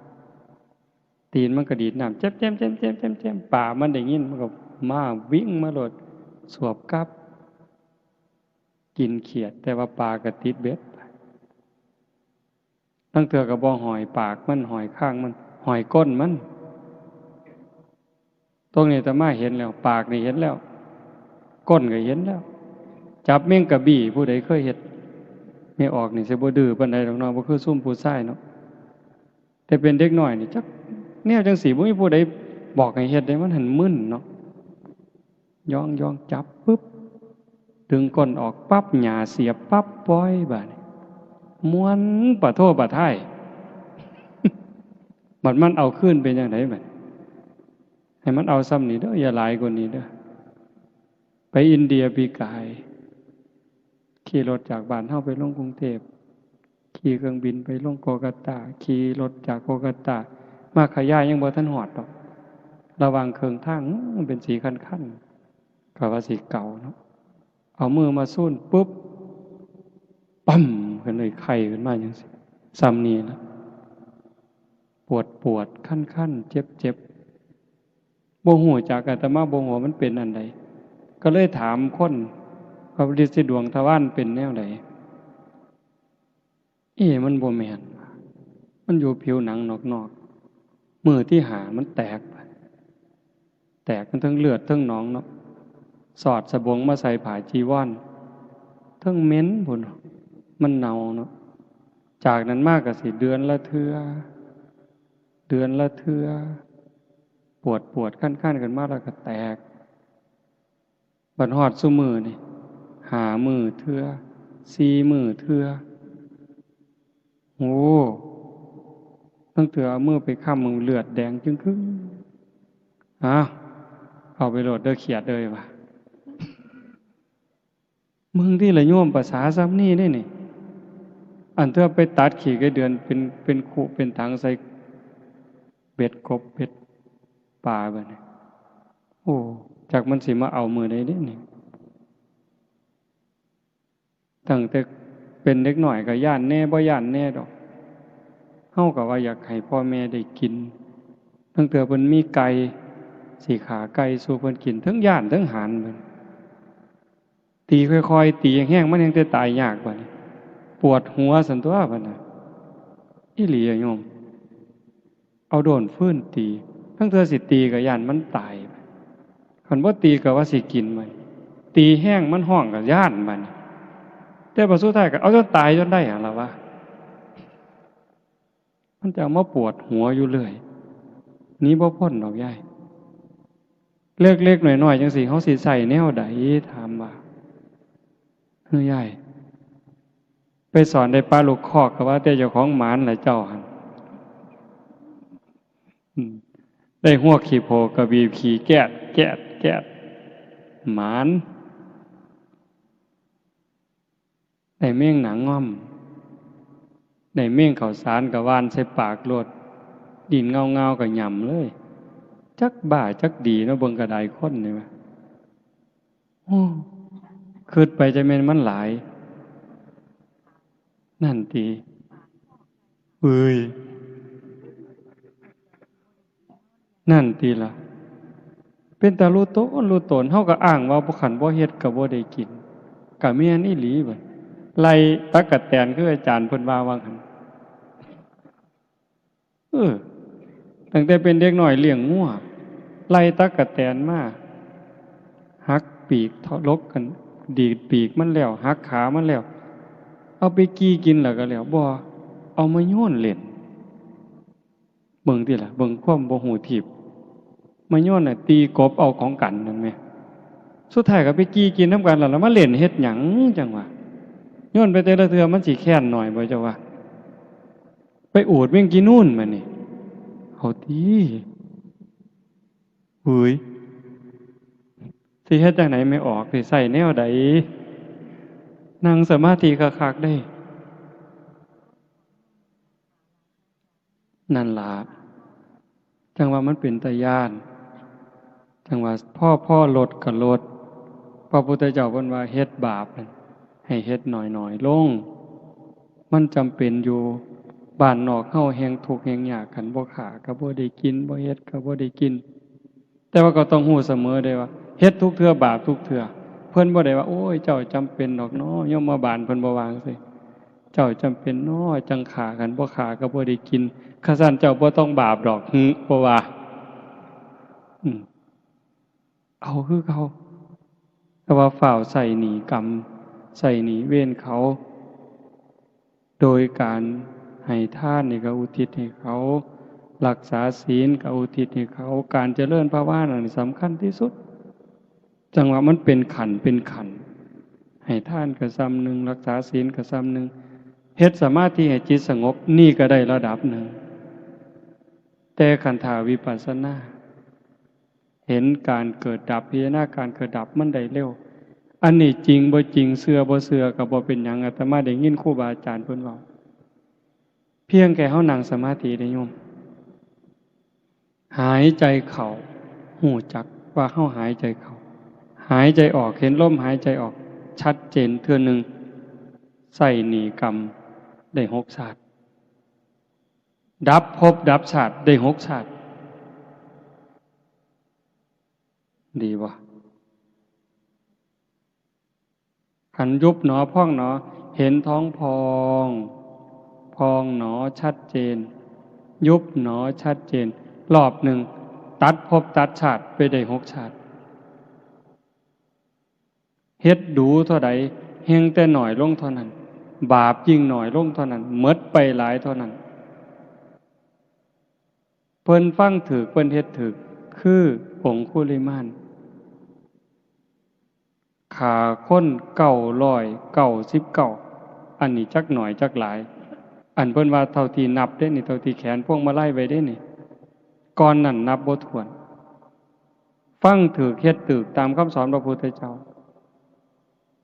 ตีนมันก็ดีดน้ำแจ่มป่ามันได้ยินมันก็มาวิ่งมาโลดสวบกับกินเขียดแต่ว่าปลาก็ติดเบ็ดตั้งเถื่อกับบ่หอยปากมันหอยข้างมันหอยก้นมันตรงนี้แต่มาเห็นแล้วปากนี่เห็นแล้วก้นก็เห็นแล้วจับเม่งกระบี่ผู้ใดเคยเห็นไม่ออกนี่สิบ่ดื้อปานใดดอกเนาะบ่คือซุ่มผู้ชายเนาะแต่เป็นเด็กน้อยนี่จักแนวจังสีบ่มีผู้ใดบอกให้เฮ็ดได้มันหันมึนเนาะย่องจับปึ๊บดึงก้นออกปั๊บหญ้าเสียบปั๊บปล่อยบาดนี้ม้วนปะโทปะท้ายบัดมันเอาขึ้นเป็นจังได๋บัดให้มันเอาซ้ำนี่เด้ออย่าหลายกว่านี้เด้อไปอินเดียปีกายขี่รถจากบ้านเฮาไปลงกรุงเทพขี่เครื่องบินไปลงโกกัตตาขี่รถจากโกกัตตามาขยายยังบ่ทันฮอดดอกระหว่างเครื่องทางมันเป็นสีคันๆก็ว่าสีเก่าเนาะเอามือมาซูนปุ๊บปั๊มขึ้นเลยไข้ขึ้นมาจังซี่ซ้ำนี่ล่ะปวดคันๆเจ็บบ่ฮู้จักอาตมาบ่ฮู้ว่ามันเป็นอันใดก็เลยถามคนว่าฤทธิ์ดวงทวารเป็นแนวใดมันบ่แม่นมันอยู่ผิวหนังนอก มือที่หามันแตกกันทั้งเลือดทั้งหนองเนาะสอดสบงมาใส่ผ้าจีวรทั้งเหม็นพุ่นมันเน่าเนาะจากนั้นมากก็สิเดือนละเทื่อปวดขั้นกันมากแล้วก็แตกบัดฮอดซุมือนี่หามือเทื่อ4 มือเทื่อโอ้ตั้งแต่เอามือไปค้ำมือเลือดแดงจึงครึ่งเอาไปโหลดเด้อเขียดเลยว่ะมึงที่ละโยมภาษาซ้ำนี่ได้นี่อันเธอไปตัดขี่ไก่เดือนเป็นขู่เป็นถังใส่เบ็ดกบเบ็ดปลาแบบนี้โอ้จากมันสิมาเอามือได้เด้นี่ตั้งแต่เป็นเด็กหน่อยก็ย่านแน่บ่ย่านแน่ดอกเฮาก็ว่าอยากให้พ่อแม่ได้กินตั้งแต่เพิ่นมีไก่สิขาไก่สู่เพิ่นกินทั้งย่านทั้งหานเพิ่นตีค่อยๆตีแห้งๆมันยังจะตายยากบัดนี้ปวดหัวสันตัวบัดน่ะอีหลีอะโยมเอาโดนฟื้นตีทั้งเธอสิตีก็ย่านมันตายคันบ่ตีก็ว่าสิกินมันตีแห้งมันห้องก็ย่านมันแต่พอสุดท้ายก็เอาจนตายจนได้หั่นล่ะวะมันจะมาปวดหัวอยู่เรื่อยนี้บ่พ้นดอกยายเล็กๆหน่อยๆจังสิเฮาสิใส่แนวใดถามว่าเฮ้ยยายไปสอนได้ปลาลูกคอกก็ว่าแต่เจ้าของหมานแหละเจ้าหั่นได้หัวขี้โพกระบีบขี้แกดหมานได้เมี่ยงหนังง่อมได้เมี่ยงข้าวสารกับวานใส่ปากโลดดินเงาๆกับหย่ำเลยจักบ้าจักดีเนาะเบิ่งกระไดคนนี่ว่ะโอ้คิดไปจะแม่นมันหลายนั่นติเอ้ยนั่นติล่ะเป็นตารู้ตนเฮาก็อ้างว่าบ่ขันบ่เฮ็ดก็บ่ได้กินก็แม่นอีหลีบัดไล่ตั๊กแตนคืออาจารย์เพิ่นว่าว่าหั่นตั้งแต่เป็นเด็กน้อยเลี้ยงงัวไล่ตั๊กแตนมาหักปีกทะลกกันดีดปีกมันแล้วหักขามันแล้วเอาไปกี้กินแล้วก็แล้วบ่เอามาโยนเล่นเบิ่งติล่ะเบิ่งความบ่ฮู้ทิพย์มาโยนน่ะตีกบเอาของกันนั่นแหมสุดท้ายก็ไปกี้กินนำกันแล้วมาเล่นเฮ็ดหยังจังวะโยนไปแต่ละเทื่อมันสิแค้นหน่อยบ่เจ้าว่าไปอูดแม่งกินนู่นมานี่เอาติเฮ้ยสิเฮ็ดจังไหนไม่ออกสิใส่แนวใดนั่งสมาธิคักๆได้นั่นล่ะจังว่ามันเป็นตาย้านจังว่าพ่อลดก็ลดพระพุทธเจ้าเพิ่นว่าเฮ็ดบาปให้เฮ็ดน้อยๆลงมันจำเป็นอยู่บ้านนอกเฮาแฮงทุกข์แฮงยากกันบ่ขาก็บ่ได้กินบ่เฮ็ดก็บ่ได้กินแต่ว่าก็ต้องรู้เสมอได้ว่าเฮ็ดทุกเทื่อบาปทุกเทื่อเพิ่นบ่ได้ว่าโอ้ยเจ้าจำเป็นดอกเนาะยมบาลเพิ่นบ่วาจังซี่เจ้าจำเป็นเนาะจังขากันบ่ขาก็บ่ได้กินข้าซั่นเจ้าบ่ต้องบาปดอกบ่ว่าเอาคือเขาแต่ว่าฝ่าวใส่หนีกรรมใส่หนีเวรเขาโดยการให้ทานนี่ก็อุทิศให้เขารักษาศีลก็อุทิศให้เขาการเจริญภาวนานี่สำคัญที่สุดจังว่ามันเป็นขันให้ทานก็ซ้ำหนึ่งรักษาศีลก็ซ้ำหนึ่งเฮ็ดสมาธิให้จิตสงบนี่ก็ได้ระดับหนึ่งแต่ขันธาวิปัสสนาเห็นการเกิดดับพิจารณาการเกิดดับมันได้เร็วอันนี้จริงบ่จริงเชื่อบ่เชื่อก็บ่เป็นหยังอาตมาได้ยินครูบาอาจารย์เพิ่นเว้าเพียงแค่เฮานั่งสมาธิได้โยมหายใจเข้าหูจักว่าเฮาหายใจเข้าหายใจออกเห็นลมหายใจออกชัดเจนเทื่อนึงใส่หนีกรรมได้6ชาติดับภพดับชาติได้6ชาติดีบ่ขันยุบหนอพองหนอเห็นท้องพองหนอชัดเจนยุบหนอชัดเจน รอบหนึ่งตัดภพตัดชาติไปได้6 ชาติเฮ็ดดูเท่าใดเฮงแต่หน่อยลงเท่านั้นบาปยิ่งหน่อยลงเท่านั้นหมดไปหลายเท่านั้นเพิ่นฟังถูกเพิ่นเฮ็ดถูกคือองคุลิมานฆ่าคน999อันนี้จักหน่อยจักหลายอันเพิ่นว่าเท่าที่นับได้นี่เท่าที่แขนพวงมาลัยไว้ได้นี่ก่อนนั้นนับบ่ถ้วนฟังถูกเฮ็ดถูกตามคำสอนพระพุทธเจ้า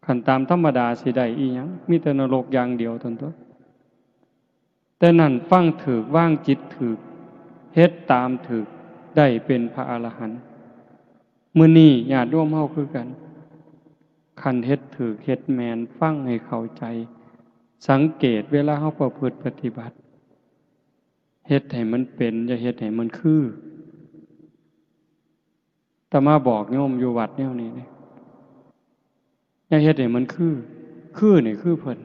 คันตามธรรมดาสิได้อีหยังมีแต่นรกอย่างเดียวเท่านั้นตัวแต่นั่นฟังถูกวางจิตถูกเฮ็ดตามถูกได้เป็นพระอรหันต์มื้อนี้ญาติโยมเฮาคือกันคันเฮ็ดถูกเฮ็ดแม่นฟังให้เข้าใจสังเกตเวลาเฮาประพฤติปฏิบัติเฮ็ดให้มันเป็นอย่าเฮ็ดให้มันคืออาตมาบอกโยมอยู่วัดแนวนี้นี่อย่าเฮ็ดให้มันคือนี่คือเพิ่น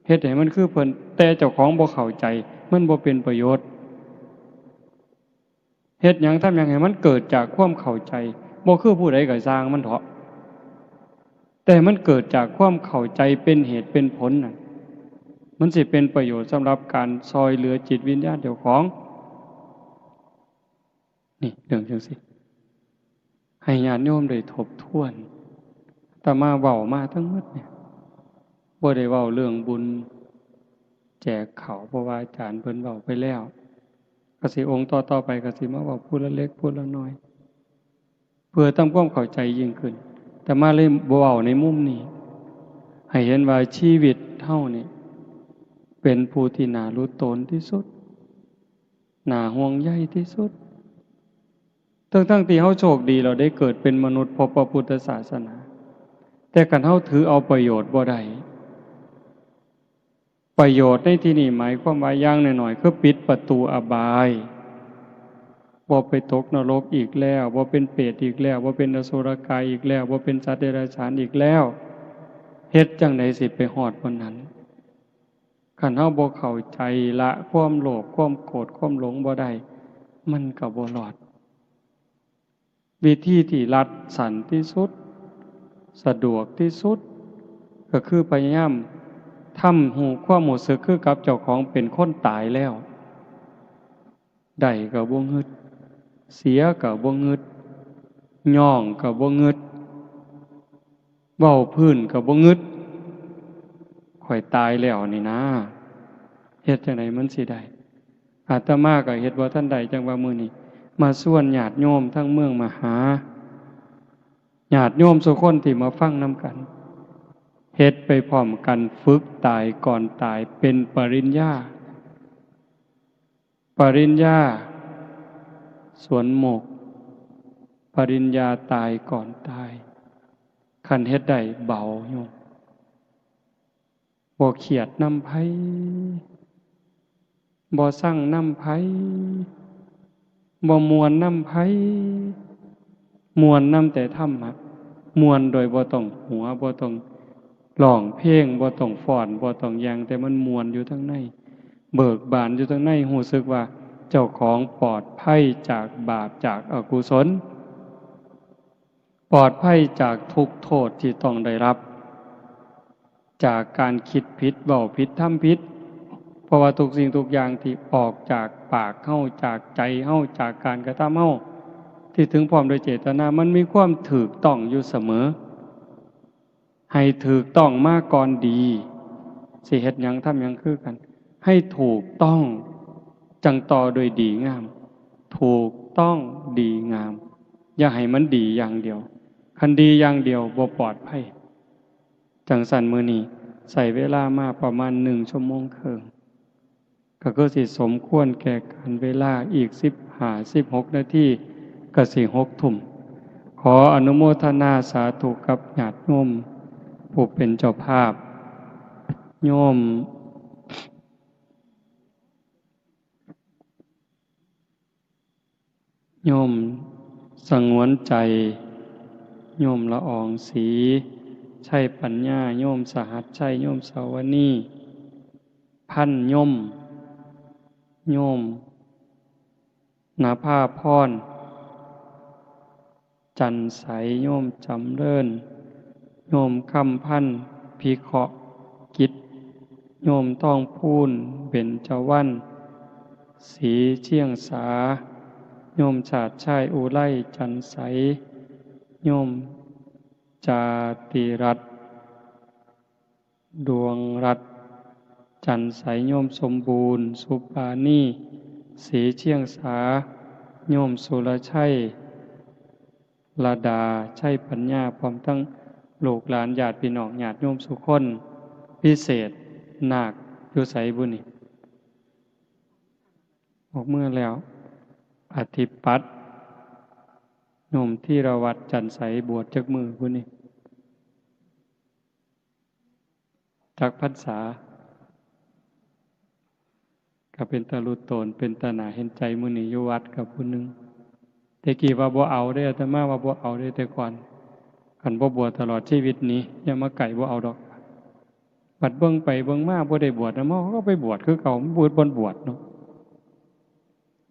เฮ็ดให้มันคือเพิ่นแต่เจ้าของบ่เข้าใจมันบ่เป็นประโยชน์เฮ็ดหยังทำหยังให้มันเกิดจากความเข้าใจบ่คือผู้ใดก็สร้างมันเถาะแต่มันเกิดจากความเข้าใจเป็นเหตุเป็นผลน่ะมันสิเป็นประโยชน์สำหรับการซอยเหลือจิตวิญญาณเจ้าของนี่เรื่องจังซี่ให้ญาติโยมได้ทบทวนแต่มาเว้ามาทั้งหมดเนี่ยบ่ได้เว้าเรื่องบุญแจกข้าวเพราะว่าอาจารย์เพิ่นเว้าไปแล้วก็สิองค์ต่อๆไปก็สิมาเว้าผู้ละเล็กผู้ละน้อยเพื่อทำความเข้าใจยิ่งขึ้นแต่มาเลยบ่เว้าในมุมนี้ให้เห็นว่าชีวิตเฮานี่เป็นผู้ที่น่ารู้ตนที่สุดน่าห่วงใยที่สุดทั้งที่เฮาโชคดีเราได้เกิดเป็นมนุษย์พบพระพุทธศาสนาแต่คันเฮาถือเอาประโยชน์บ่ได้ประโยชน์ในที่นี้หมายความว่าอย่างน้อยๆคือปิดประตูอบายบ่ไปตกนรกอีกแล้วบ่เป็นเปรตอีกแล้วบ่เป็นอสุรกายอีกแล้วบ่เป็นสัตว์เดรัจฉานอีกแล้วเฮ็ดจังได๋สิไปฮอดวันนั้นคันเฮาบ่เข้าใจละความโลภความโกรธความหลงบ่ได้มันก็บ่รอดวิธีที่รัดสั้นที่สุดสะดวกที่สุดก็คือพยายามทำหูความรู้สึกคือกับเจ้าของเป็นคนตายแล้วได้ก็บ่งึดเสียก็บ่งึดย่องก็บ่งึดเว้าพื้นก็บ่งึดข่อยตายแล้วนี่นะเฮ็ดจังไดมันสิได้อาตมาก็เฮ็ดบ่ทันได้จังว่ามื้อนี้มาส่วนญาติโยมทั้งเมืองมาหาญาติโยมทุกคนที่มาฟังนำกันเฮ็ดไปพร้อมกันฝึกตายก่อนตายเป็นปริญญาสวนหมกปริญญาตายก่อนตายคันเฮ็ดได้เบาโยมบ่เครียดนำไผบ่สั่งนำไผบ่ม่วนนำไผม่วนนำแต่ธรรมะม่วนโดยบ่ต้องหัวบ่ต้องร้องเพลงบ่ต้องฟ้อนบ่ต้องหยังแต่มันม่วนอยู่ทั้งในเบิกบานอยู่ทั้งในรู้สึกว่าเจ้าของปลอดภัยจากบาปจากอกุศลปลอดภัยจากทุกข์โทษที่ต้องได้รับจากการคิดผิดเว้าผิดทำผิดเพราะว่าทุกสิ่งทุกอย่างที่ออกจากปากเฮาจากใจเฮาจากการกระทำเฮาที่ถึงพร้อมโดยเจตนามันมีความถูกต้องอยู่เสมอให้ถูกต้องมาก่อนดีสิเฮ็ดหยังทำหยังคือกันให้ถูกต้องจังต่อโดยดีงามถูกต้องดีงามอย่าให้มันดีอย่างเดียวคันดีอย่างเดียวบ่ปลอดภัยจังสั่นมื้อนี้ใช้เวลามาประมาณ1 ชั่วโมงครึ่งก็คือสิสมควรแก่การเวลาอีก15-16 นาทีก็สิ6 ทุ่มขออนุโมทนาสาธุกับญาติโยมผู้เป็นเจ้าภาพโยมสงวนใจโยมละอองศรีใช่ปัญญาโยมสหัสชัยโยมสาวนีพันโยม ณภาพรจันใสโยมจำเริญโยมคำพันธ์พิเคราะห์กิจโยมต้องพูนเบญจวรรณสีเชียงสาโยมชาติชายอุไลจันใสโยมจาติรัตน์ดวงรัตน์จันใสโยมสมบูรณ์สุปานีสีเชียงสาโยมสุรชัยลาดาชัยปัญญาพร้อมทั้งลูกหลานญาติพี่น้องญาติโยมสุคนพิเศษนาคอยู่ไสบุนี่ออกเมื่อแล้วอธิปัตย์โยมที่ระวัดจันใสบวชจักมือบุนี่จักพรรษาก็เป็นตาลุโตนเป็นตาหนาเห็นใจมื้อนี้อยู่วัดกับผู้หนึงแต่กี้ว่าบ่เอาได้อาตมาว่าบ่เอาได้แต่ก่อนคันบ่บวชตลอดชีวิตนี้อย่ามาไก่บ่เอาดอกบัดเบิ่งไปเบิ่งมาบ่ได้บวชนะหมอก็ไปบวชคือเก่าบวชบ่บวชเนาะ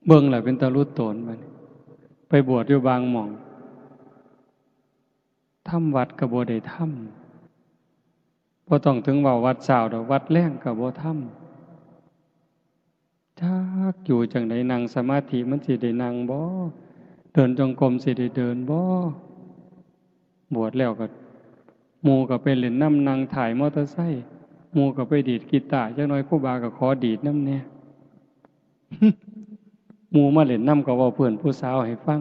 เบิ่งแล้วเป็นตาลุโตนบัดไปบวชอยู่บางหม่องทำวัดก็บ่ได้ทำบ่ต้องถึงว่าวัดเช้าดอกวัดแลงก็บ่ทำจักอยู่จังได๋นั่งสมาธิมันสิได้นั่งบ่เดินจงกรมสิได้เดินบ่บวชแล้วก็หมู่ก็ไปเล่นน้ำนั่งถ่ายมอเตอร์ไซค์หมู่ก็ไปดีดกีตาร์จักหน่อยครูบาก็ขอดีดนำแหน่ หมู่มาเล่นน้ำก็เว้าเพื่อนผู้สาวให้ฟัง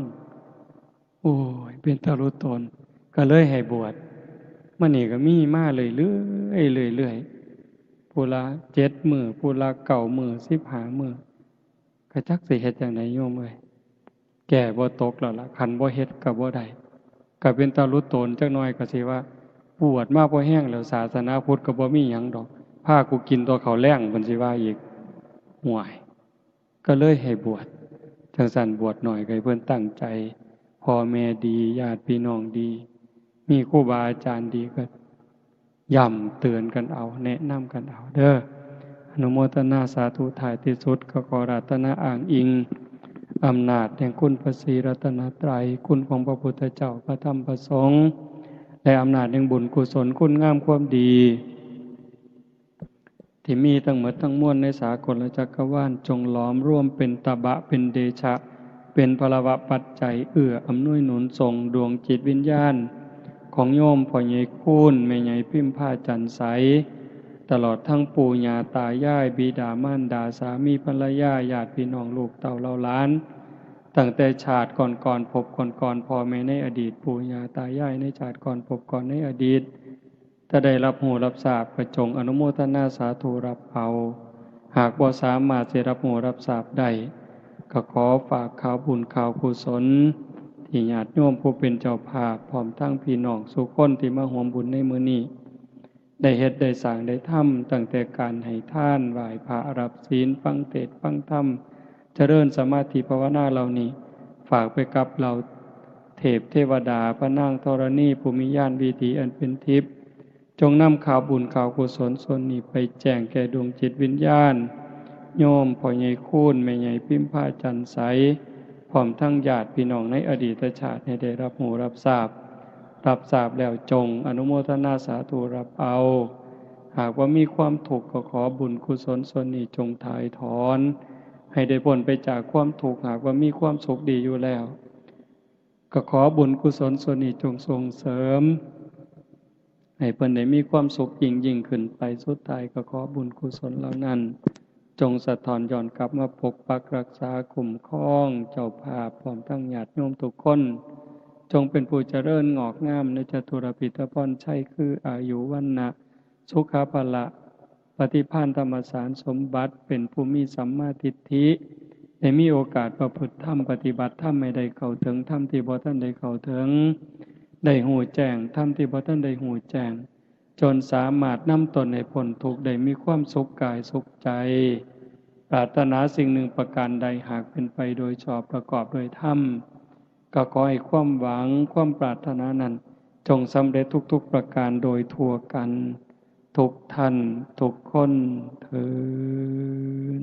โอ้ยเป็นตารุตนก็เลยให้บวชมื้อนี้ก็มีมาเรื่อยๆผู้ละ7มื้อผู้ละ9มื้อ15มื้อก็จักสิเฮ็ดจังไดโยมเอ้ยแก่บ่ตกแล้วล่ะคันบ่เฮ็ดก็บ่ได้ก็เป็นตารุตนจักหน่อยก็สิว่าบวชมาบ่แห้งแล้วศาสนาพุทธก็บ่มีหยังดอกพากูกินตัวข้าวแล้งเพิ่นสิว่าอีกห่วยก็เลยให้บวชจังซั่นบวชหน่อยก็ให้เพิ่นตั้งใจพ่อแม่ดีญาติพี่น้องดีมีครูบาอาจารย์ดีก็ย้ำเตือนกันเอาแนะนำกันเอาเด้ออนุโมทนาสาธุถ่ายที่สุดก็ขอรัตนาอ้างอิงอำนาจแห่งคุณพระศรีรัตนตรัยคุณของพระพุทธเจ้าพระธรรมพระสงฆ์และอำนาจแห่งบุญกุศลคุณงามความดีที่มีทั้งหมดทั้งมวลในสากลจักรวาลจงหลอมร่วมเป็นตบะเป็นเดชะเป็นพลวะปัจจัยเอื้ออำนวยหนุนส่งดวงจิตวิญญาณของโยมพ่อใหญ่คูณแม่ใหญ่พิมพาจันใสตลอดทั้งปู่ย่าตายายบิดามารดาสามีภรรยาญาติพี่น้องลูกเต่าเหล่าหลานตั้งแต่ชาติก่อนพบก่อนพ่อแม่ในอดีตปู่ย่าตายายในชาติก่อนพบก่อนในอดีตถ้าได้รับหูรับทราบก็จงอนุโมทนาสาธุรับเอาหากบ่สามารถจะรับหูรับทราบได้ก็ขอฝากข่าวบุญข่าวกุศลที่ญาติโยมผู้เป็นเจ้าภาพพร้อมทั้งพี่น้องสุขคนที่มาร่วมบุญในมื้อนี้ได้เฮ็ดได้สร้างได้ทำตั้งแต่การให้ทานไหว้พระรับศีลฟังเทศน์ฟังธรรมเจริญสมาธิภาวนาเหล่านี้ฝากไปกับเราเทพเทวดาพระนางธรณีภูมิญาณวิถีอันเป็นทิพย์จงนำข่าวบุญข่าวกุศลส่วนนี้ไปแจ้งแก่ดวงจิตวิญญาณโยมพ่อใหญ่คูณแม่ใหญ่พิมพาจันใสพร้อมทั้งญาติพี่น้องในอดีตชาติให้ได้รับหูรับทราบแล้วจงอนุโมทนาสาธุรับเอาหากว่ามีความทุกข์ก็ขอบุญกุศลส่วนนี้จงถ่ายถอนให้ได้พ้นไปจากความทุกข์หากว่ามีความสุขดีอยู่แล้วก็ขอบุญกุศลส่วนนี้จงส่งเสริมให้เพิ่นได้มีความสุขยิ่งขึ้นไปสุดท้ายก็ขอบุญกุศลเหล่านั้นจงสะท้อนย้อนกลับมาปกปักรักษาคุ้มครองเจ้าภาพพร้อมทั้งญาติโยมทุกคนจงเป็นผู้เจริญงอกงามในจตุรพิธพรชัยคืออายุวันนะสุขภละปฏิภาณธรรมสารสมบัติเป็นผู้มีสัมมาทิฏฐิได้มีโอกาสประพฤติธรรมปฏิบัติธรรมไม่ได้เข้าถึงธรรมที่บ่ทันได้เข้าถึงได้หูแจ้งธรรมที่บ่ทันได้หูแจ้งจนสามารถนำตนให้พ้นทุกข์ได้มีความสุขกายสุขใจปรารถนาสิ่งหนึ่งประการใดหากเป็นไปโดยชอบประกอบโดยธรรมก็ขอให้ความหวังความปรารถนานั้นจงสำเร็จทุกๆประการโดยทั่วกันทุกท่านทุกคนเทอญ